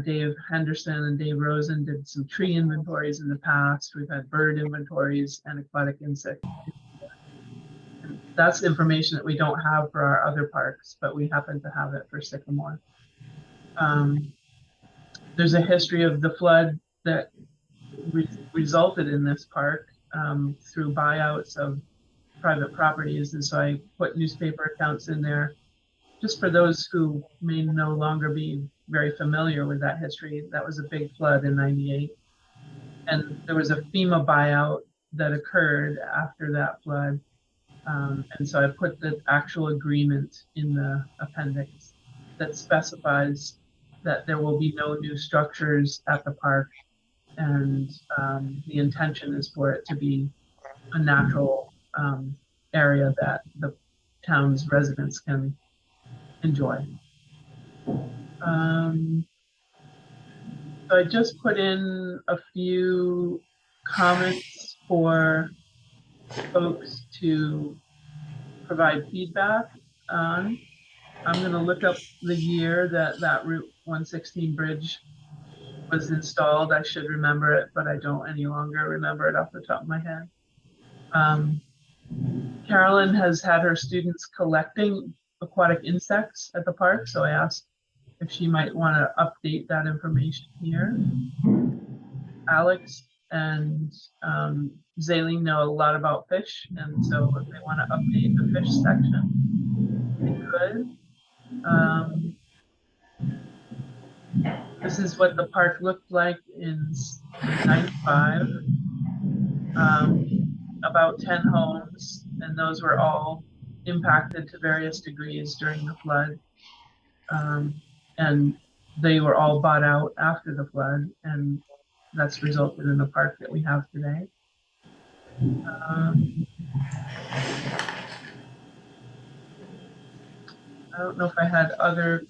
Dave Henderson and Dave Rosen did some tree inventories in the past. We've had bird inventories and aquatic insect. And that's information that we don't have for our other parks, but we happen to have it for Sycamore. There's a history of the flood that resulted in this park through buyouts of private properties. And so I put newspaper accounts in there just for those who may no longer be very familiar with that history. That was a big flood in '98. And there was a FEMA buyout that occurred after that flood. And so I put the actual agreement in the appendix that specifies that there will be no new structures at the park. And the intention is for it to be a natural area that the town's residents can enjoy. So I just put in a few comments for folks to provide feedback on. I'm going to look up the year that Route 116 bridge was installed. I should remember it, but I don't any longer remember it off the top of my head. Carolyn has had her students collecting aquatic insects at the park, so I asked if she might want to update that information here. Alex and Zaleen know a lot about fish, and so if they want to update the fish section, they could. This is what the park looked like in '95. About 10 homes, and those were all impacted to various degrees during the flood. And they were all bought out after the flood, and that's resulted in the park that we have today. I don't know if I had other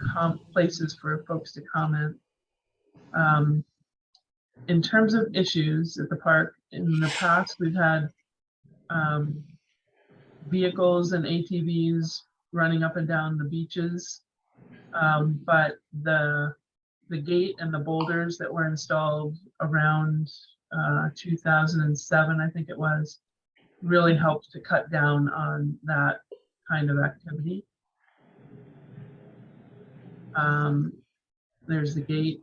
places for folks to comment. In terms of issues at the park, in the past, we've had vehicles and ATVs running up and down the beaches. But the gate and the boulders that were installed around 2007, I think it was, really helped to cut down on that kind of activity. There's the gate.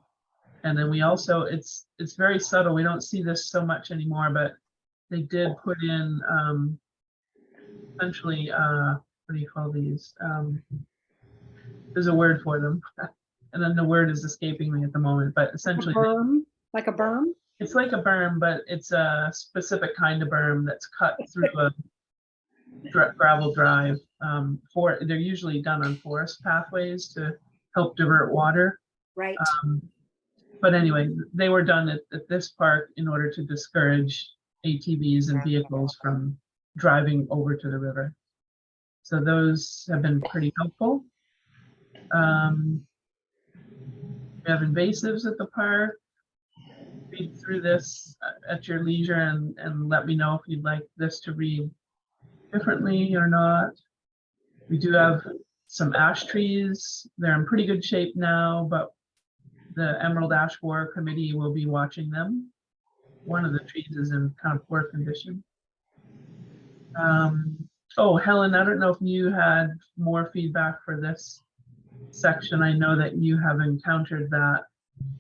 And then we also, it's very subtle. We don't see this so much anymore, but they did put in essentially, what do you call these? There's a word for them. And then the word is escaping me at the moment, but essentially Like a berm? it's like a berm, but it's a specific kind of berm that's cut through a gravel drive. They're usually done on forest pathways to help divert water. Right. But anyway, they were done at this park in order to discourage ATVs and vehicles from driving over to the river. So those have been pretty helpful. We have invasives at the park. Read through this at your leisure and let me know if you'd like this to read differently or not. We do have some ash trees. They're in pretty good shape now, but the Emerald Ash Borer Committee will be watching them. One of the trees is in kind of poor condition. Oh, Helen, I don't know if you had more feedback for this section. I know that you have encountered that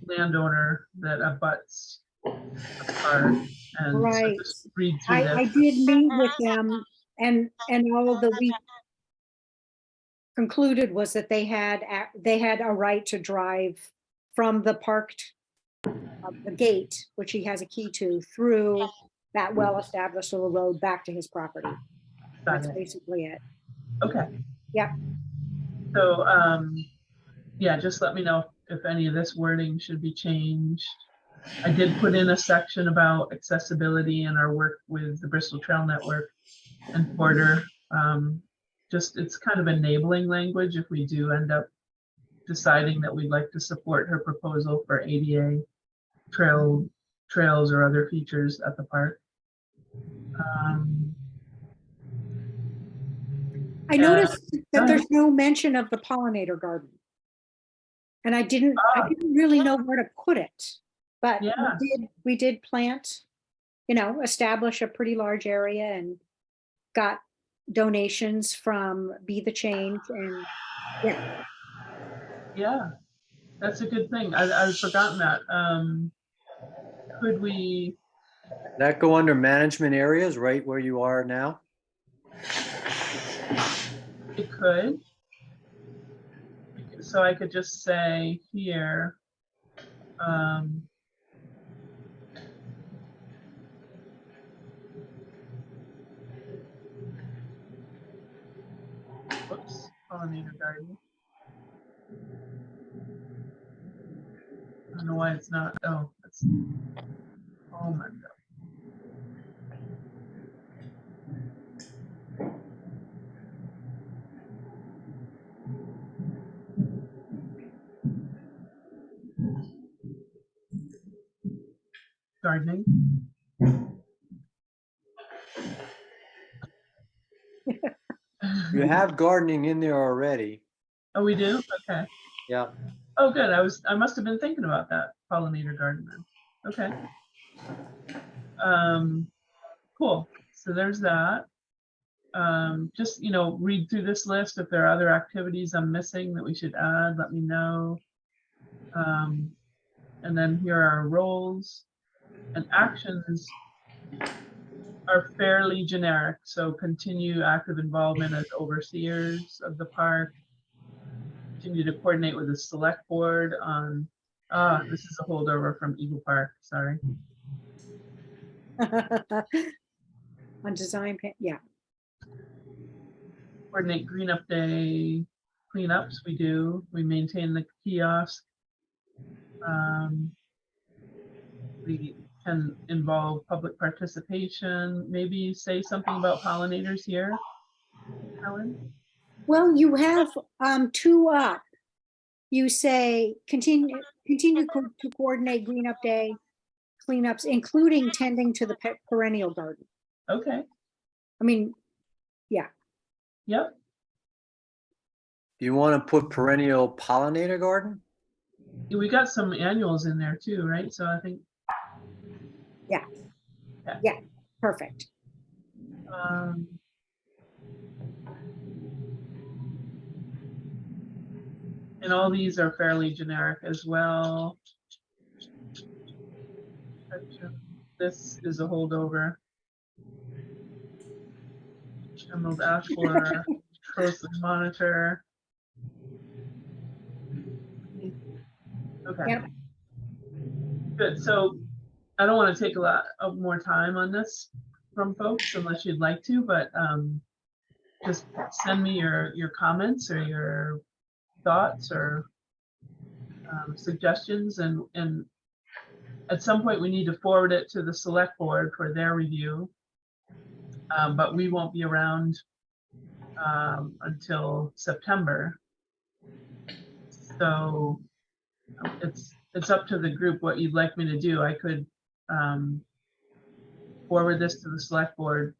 landowner that abuts the park, and Right. so just read through this. I did meet with them, and all that we concluded was that they had a right to drive from the parked the gate, which he has a key to, through that well-established little road back to his property. That's basically it. Okay. Yep. So yeah, just let me know if any of this wording should be changed. I did put in a section about accessibility and our work with the Bristol Trail Network and Porter. Just it's kind of enabling language if we do end up deciding that we'd like to support her proposal for ADA trails or other features at the park. I noticed that there's no mention of the pollinator garden. And I didn't really know where to put it, but Yeah. we did plant, establish a pretty large area and got donations from Be the Change, and Yeah, that's a good thing. I've forgotten that. Could we? That go under management areas, right where you are now? It could. So I could just say here, whoops, pollinator garden. I don't know why it's not. Oh, that's. Oh my God. Gardening. You have gardening in there already. Oh, we do? Okay. Yeah. Oh, good. I must have been thinking about that pollinator garden then. Okay. Cool. So there's that. Just, read through this list. If there are other activities I'm missing that we should add, let me know. And then here are our roles and actions are fairly generic. So continue active involvement as overseers of the park. Continue to coordinate with the select board on, this is a holdover from Eagle Park, sorry. on design, yeah. Coordinate green up day cleanups, we do. We maintain the kiosk. We can involve public participation, maybe say something about pollinators here, Helen? Well, you have two up. You say continue to coordinate green up day cleanups, including tending to the perennial garden. Okay, I mean, yeah, yep. Do you want to put perennial pollinator garden? We got some annuals in there too, right? So I think, perfect. um, and all these are fairly generic as well. This is a holdover. Emerald ash borer, closely monitor. Okay. Yep. Good. So I don't want to take a lot of more time on this from folks unless you'd like to, but just send me your comments or your thoughts or suggestions, and at some point we need to forward it to the select board for their review. But we won't be around until September. So it's up to the group what you'd like me to do. I could forward this to the select board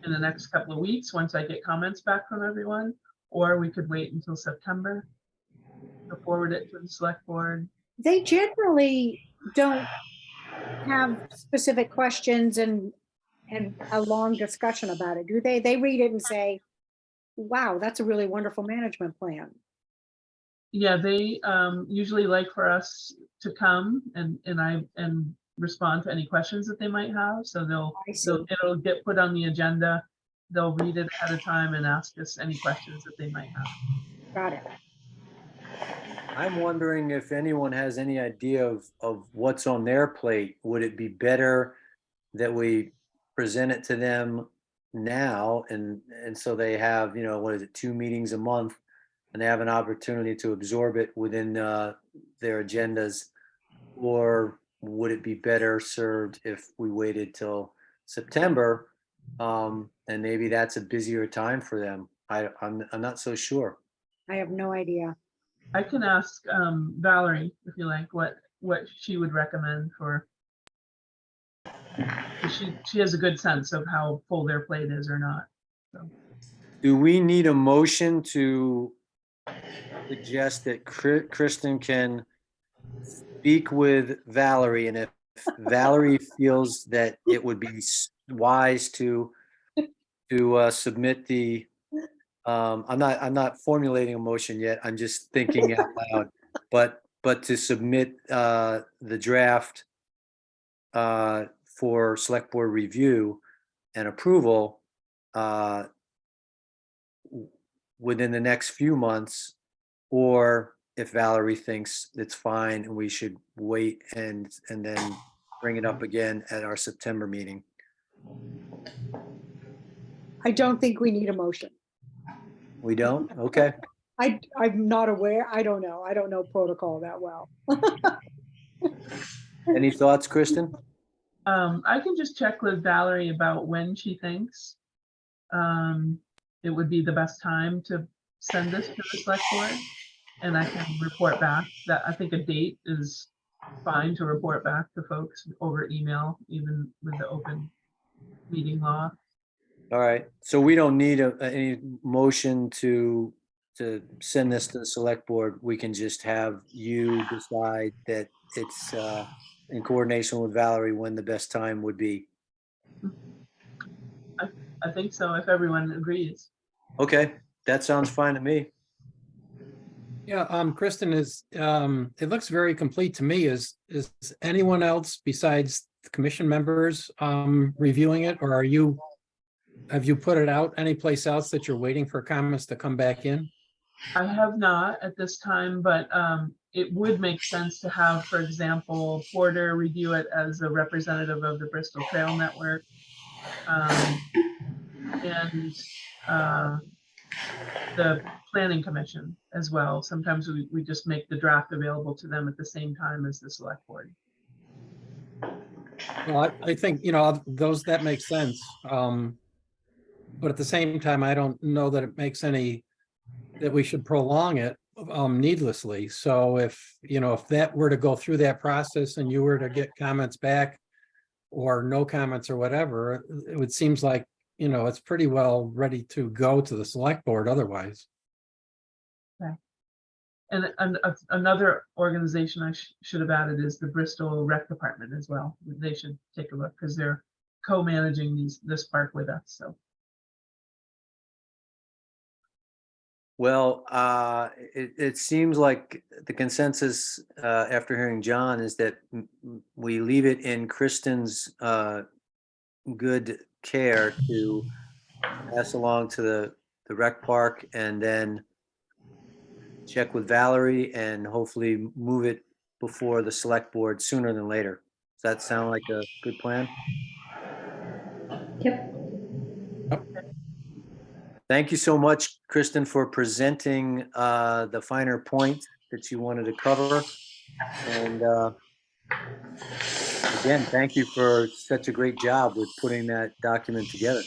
in the next couple of weeks once I get comments back from everyone, or we could wait until September to forward it to the select board. They generally don't have specific questions and a long discussion about it, do they? They read it and say, wow, that's a really wonderful management plan. Yeah, they usually like for us to come and respond to any questions that they might have. So I see. it'll get put on the agenda. They'll read it ahead of time and ask us any questions that they might have. Got it. I'm wondering if anyone has any idea of what's on their plate. Would it be better that we present it to them now and so they have, you know, what is it, 2 meetings a month, and they have an opportunity to absorb it within their agendas? Or would it be better served if we waited till September? And maybe that's a busier time for them. I'm not so sure. I have no idea. I can ask Valerie, if you like, what she would recommend for. She has a good sense of how full their plate is or not. So. Do we need a motion to suggest that Kristen can speak with Valerie, and if Valerie feels that it would be wise to submit the I'm not formulating a motion yet, I'm just thinking out loud, but to submit the draft for select board review and approval within the next few months, or if Valerie thinks it's fine and we should wait and then bring it up again at our September meeting. I don't think we need a motion. We don't? Okay. I'm not aware. I don't know. I don't know protocol that well. Any thoughts, Kristen? I can just check with Valerie about when she thinks it would be the best time to send this to the select board, and I can report back. That I think a date is fine to report back to folks over email, even with the open meeting law. All right. So we don't need any motion to send this to the select board. We can just have you decide that it's in coordination with Valerie when the best time would be. I think so, if everyone agrees. Okay, that sounds fine to me. Yeah, Kristen, it looks very complete to me. Is anyone else besides the commission members reviewing it, or have you put it out anyplace else that you're waiting for comments to come back in? I have not at this time, but it would make sense to have, for example, Porter review it as a representative of the Bristol Trail Network. And the Planning Commission as well. Sometimes we just make the draft available to them at the same time as the select board. Well, I think, you know, that makes sense. But at the same time, I don't know that it makes any, that we should prolong it needlessly. So if, if that were to go through that process and you were to get comments back or no comments or whatever, it would seems like, it's pretty well ready to go to the select board otherwise. And another organization I should have added is the Bristol Rec Department as well. They should take a look because they're co-managing this park with us. So Well, it seems like the consensus after hearing John is that we leave it in Kristen's good care to pass along to the rec park and then check with Valerie and hopefully move it before the select board sooner than later. Does that sound like a good plan? Yep. Thank you so much, Kristen, for presenting the finer points that you wanted to cover. And again, thank you for such a great job with putting that document together.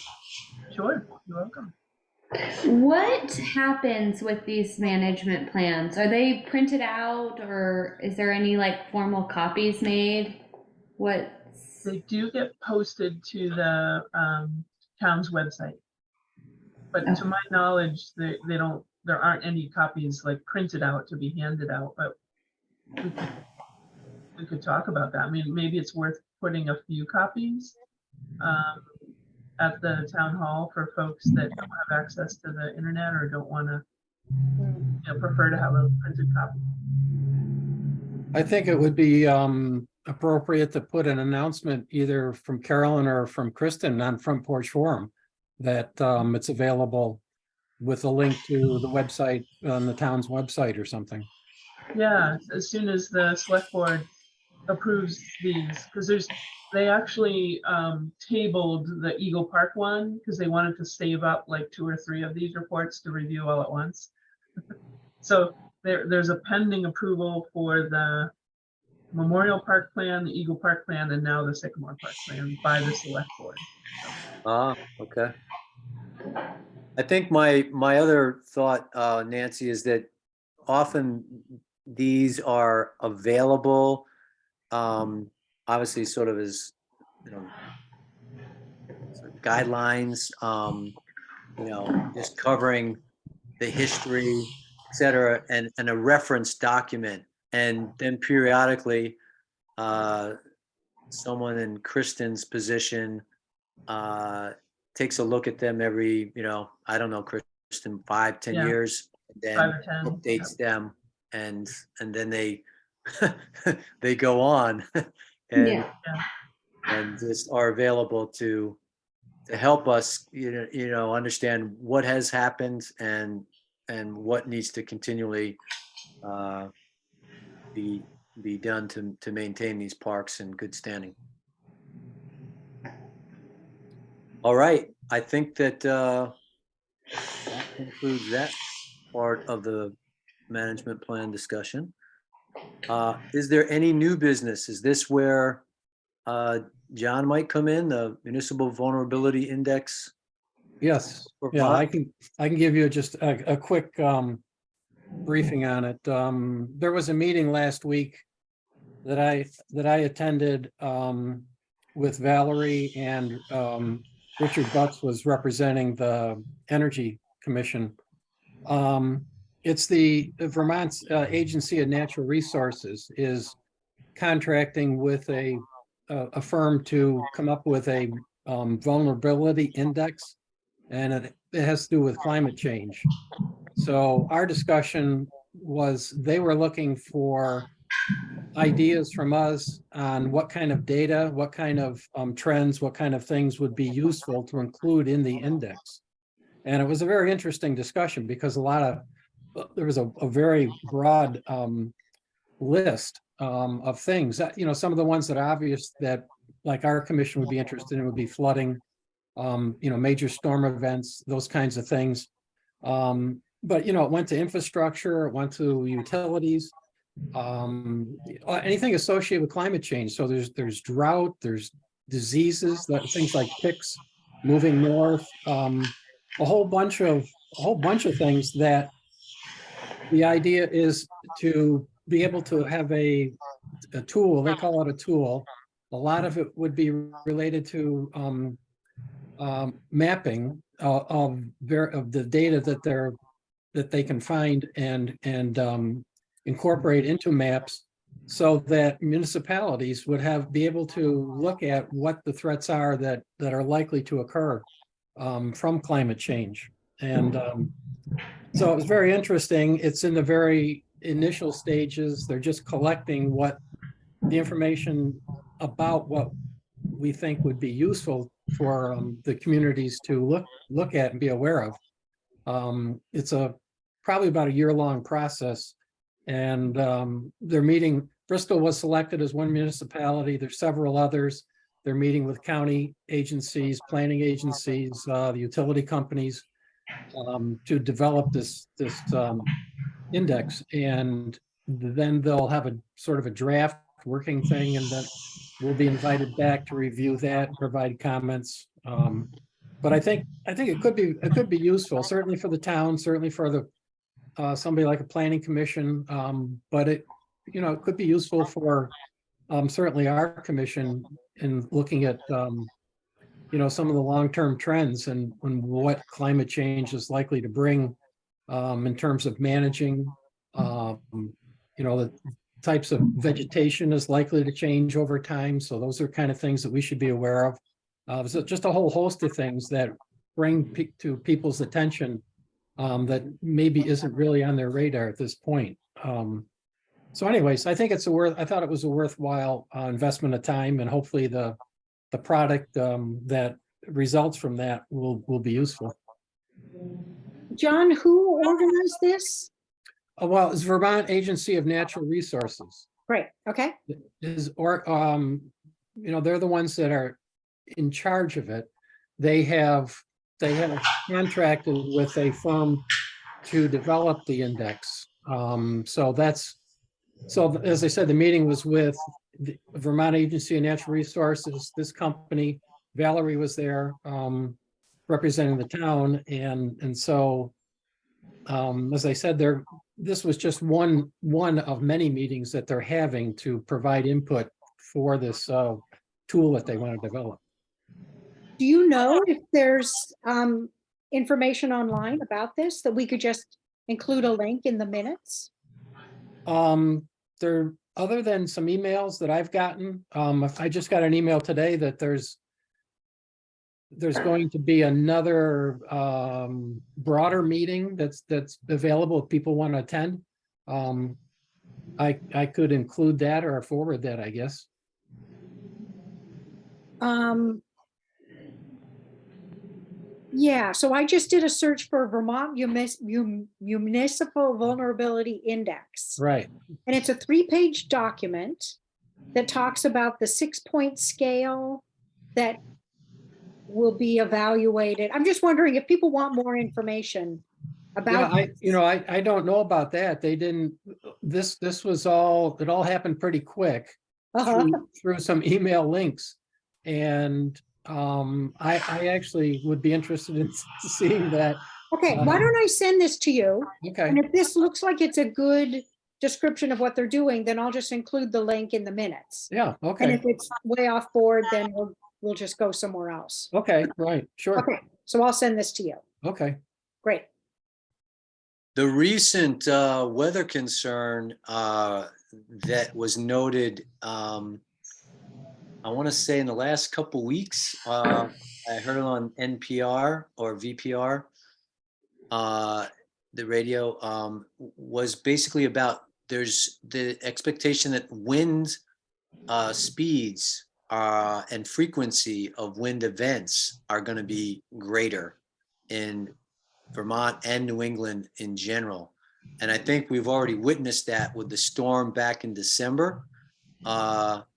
sure, you're welcome. What happens with these management plans? Are they printed out, or is there any like formal copies made? They do get posted to the town's website, but to my knowledge, they don't. There aren't any copies like printed out to be handed out. But we could talk about that. I mean, maybe it's worth putting a few copies at the town hall for folks that don't have access to the internet or don't want to, prefer to have a printed copy. I think it would be appropriate to put an announcement either from Carolyn or from Kristen on Front Porch Forum that it's available with a link to the website on the town's website or something. Yeah, as soon as the select board approves these, because they actually tabled the Eagle Park one because they wanted to save up like 2 or 3 of these reports to review all at once. So there's a pending approval for the Memorial Park Plan, the Eagle Park Plan, and now the Sycamore Park Plan by the select board. Ah, okay. I think my other thought, Nancy, is that often these are available, obviously sort of as, sort of guidelines, just covering the history, et cetera, and a reference document. And then periodically, someone in Kristen's position takes a look at them every, I don't know, Kristen, 5-10 Yeah. years, and then 5 or 10. updates them, and then they they go on and and just are available to help us, understand what has happened and what needs to continually be done to maintain these parks in good standing. All right, I think that that concludes that part of the management plan discussion. Is there any new business? Is this where John might come in, the Municipal Vulnerability Index? Yes, yeah, I can give you just a quick briefing on it. There was a meeting last week that I attended with Valerie, and Richard Butts was representing the Energy Commission. It's the Vermont's Agency of Natural Resources is contracting with a firm to come up with a vulnerability index, and it has to do with climate change. So our discussion was they were looking for ideas from us on what kind of data, what kind of trends, what kind of things would be useful to include in the index. And it was a very interesting discussion because there was a very broad list of things that, some of the ones that are obvious that like our commission would be interested in would be flooding, major storm events, those kinds of things. But, it went to infrastructure, it went to utilities, anything associated with climate change. So there's drought, there's diseases, things like ticks moving north, a whole bunch of things that the idea is to be able to have a tool, they call it a tool. A lot of it would be related to mapping of the data that they can find and incorporate into maps, so that municipalities would be able to look at what the threats are that are likely to occur from climate change. And so it was very interesting. It's in the very initial stages. They're just collecting what the information about what we think would be useful for the communities to look at and be aware of. It's probably about a year-long process, and they're meeting. Bristol was selected as one municipality. There's several others. They're meeting with county agencies, planning agencies, the utility companies, to develop this index, and then they'll have a sort of a draft working thing, and then we'll be invited back to review that and provide comments. But I think it could be useful, certainly for the town, certainly for the somebody like a planning commission. But it could be useful for certainly our commission in looking at some of the long-term trends and what climate change is likely to bring in terms of managing. The types of vegetation is likely to change over time. So those are kind of things that we should be aware of. So just a whole host of things that bring to people's attention that maybe isn't really on their radar at this point. So anyways, I think I thought it was a worthwhile investment of time, and hopefully the product that results from that will be useful. John, who organized this? Well, it's Vermont Agency of Natural Resources. Great, okay. They're the ones that are in charge of it. They have contracted with a firm to develop the index. So as I said, the meeting was with the Vermont Agency of Natural Resources, this company. Valerie was there representing the town, and so as I said, this was just one of many meetings that they're having to provide input for this tool that they want to develop. Do you know if there's information online about this that we could just include a link in the minutes? There, other than some emails that I've gotten, I just got an email today that there's going to be another broader meeting that's available if people want to attend. I could include that or forward that, I guess. Yeah, so I just did a search for Vermont Municipal Vulnerability Index. Right. And it's a 3-page document that talks about the 6-point scale that will be evaluated. I'm just wondering if people want more information about. Yeah, I don't know about that. They didn't. This was all. It all happened pretty quick through some email links, and I actually would be interested in seeing that. Okay, why don't I send this to you? Okay. And if this looks like it's a good description of what they're doing, then I'll just include the link in the minutes. Yeah. Okay. And if it's way off board, then we'll just go somewhere else. Okay. Right. Sure. Okay, so I'll send this to you. Okay. Great. The recent weather concern that was noted, I want to say in the last couple weeks, I heard it on NPR or VPR, the radio, was basically about there's the expectation that wind speeds and frequency of wind events are going to be greater in Vermont and New England in general. And I think we've already witnessed that with the storm back in December.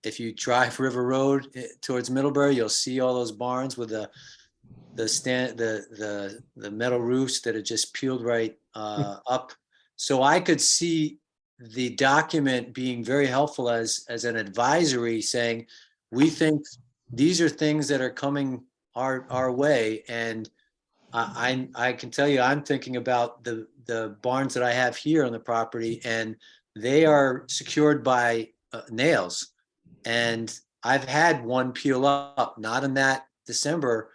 If you drive River Road towards Middlebury, you'll see all those barns with the metal roofs that are just peeled right up. So I could see the document being very helpful as an advisory, saying we think these are things that are coming our way, and I can tell you, I'm thinking about the barns that I have here on the property, and they are secured by nails. And I've had one peel up, not in that December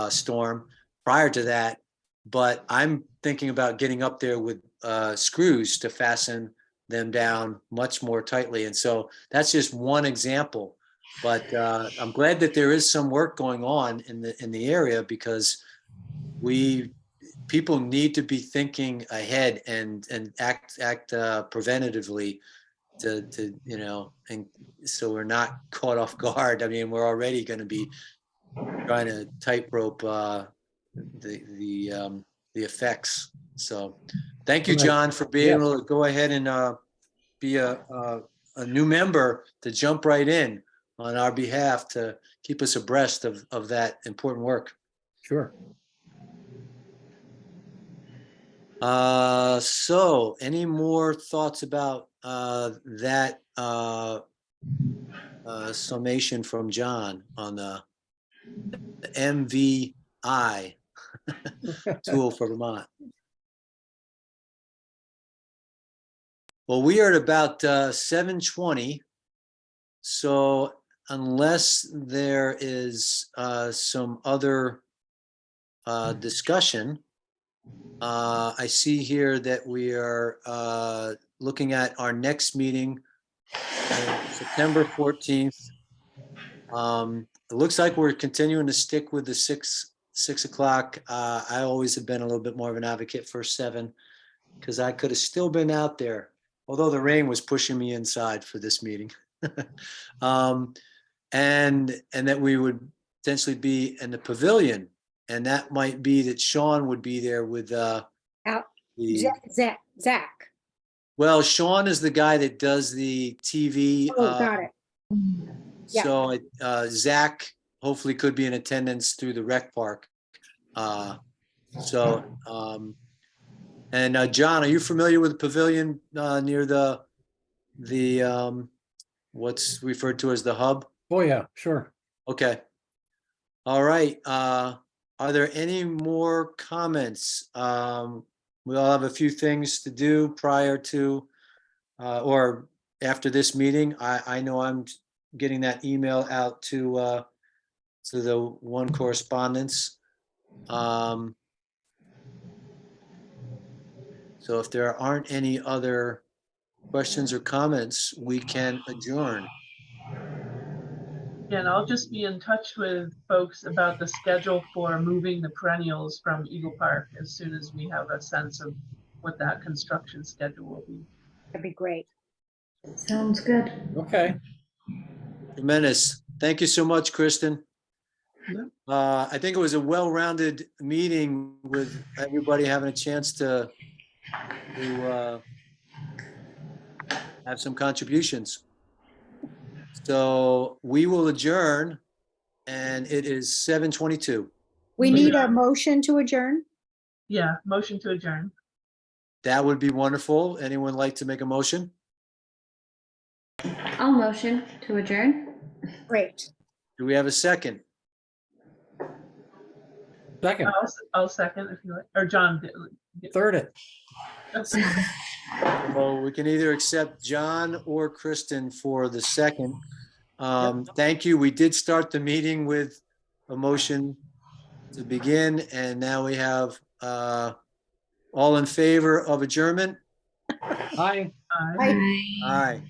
storm, prior to that, but I'm thinking about getting up there with screws to fasten them down much more tightly. And so that's just one example. But I'm glad that there is some work going on in the area, because people need to be thinking ahead and act preventatively to and so we're not caught off guard. I mean, we're already going to be trying to tightrope the effects. So thank you, Right. John, for being Yes. able to go ahead and be a new member to jump right in on our behalf to keep us abreast of that important work. Sure. So any more thoughts about that summation from John on the MVI tool for Vermont? Well, we are at about 7:20. So unless there is some other discussion, I see here that we are looking at our next meeting, September 14th. It looks like we're continuing to stick with the six o'clock. I always have been a little bit more of an advocate for 7, because I could have still been out there, although the rain was pushing me inside for this meeting. And that we would potentially be in the pavilion, and that might be that Sean would be there with Out. the, Zach. well, Sean is the guy that does the TV. Oh, got it. Yeah. So Zach hopefully could be in attendance through the rec park. And John, are you familiar with the pavilion near the what's referred to as the hub? Oh, yeah, sure. Okay. All right. Are there any more comments? We all have a few things to do prior to or after this meeting. I know I'm getting that email out to the one correspondence. So if there aren't any other questions or comments, we can adjourn. And I'll just be in touch with folks about the schedule for moving the perennials from Eagle Park as soon as we have a sense of what that construction schedule will be. That'd be great. Sounds good. Okay. Tremendous. Thank you so much, Kristen. Yeah. I think it was a well-rounded meeting with everybody having a chance to have some contributions. So we will adjourn, and it is 7:22. We need a motion to adjourn. Yeah, motion to adjourn. That would be wonderful. Anyone like to make a motion? I'll motion to adjourn. Great. Do we have a second? Second, I'll second if you like, or John. third it. Well, we can either accept John or Kristen for the second. Thank you. We did start the meeting with a motion to begin, and now we have all in favor of adjournment? Aye. Aye.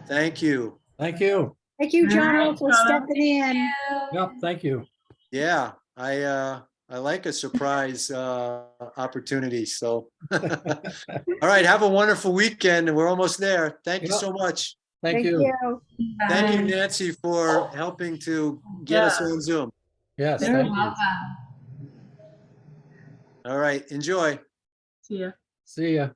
Thank you. Thank you. Thank you, John, Alright, for John. stepping in. Yep, thank you. Yeah, I like a surprise opportunity. So, all right, have a wonderful weekend, and we're almost there. Thank you Yep. so much. Thank you. Thank you, Bye. Nancy, for helping to get us Yeah. on Zoom. Yes, You're thank you. welcome. All right, enjoy. See ya. See ya.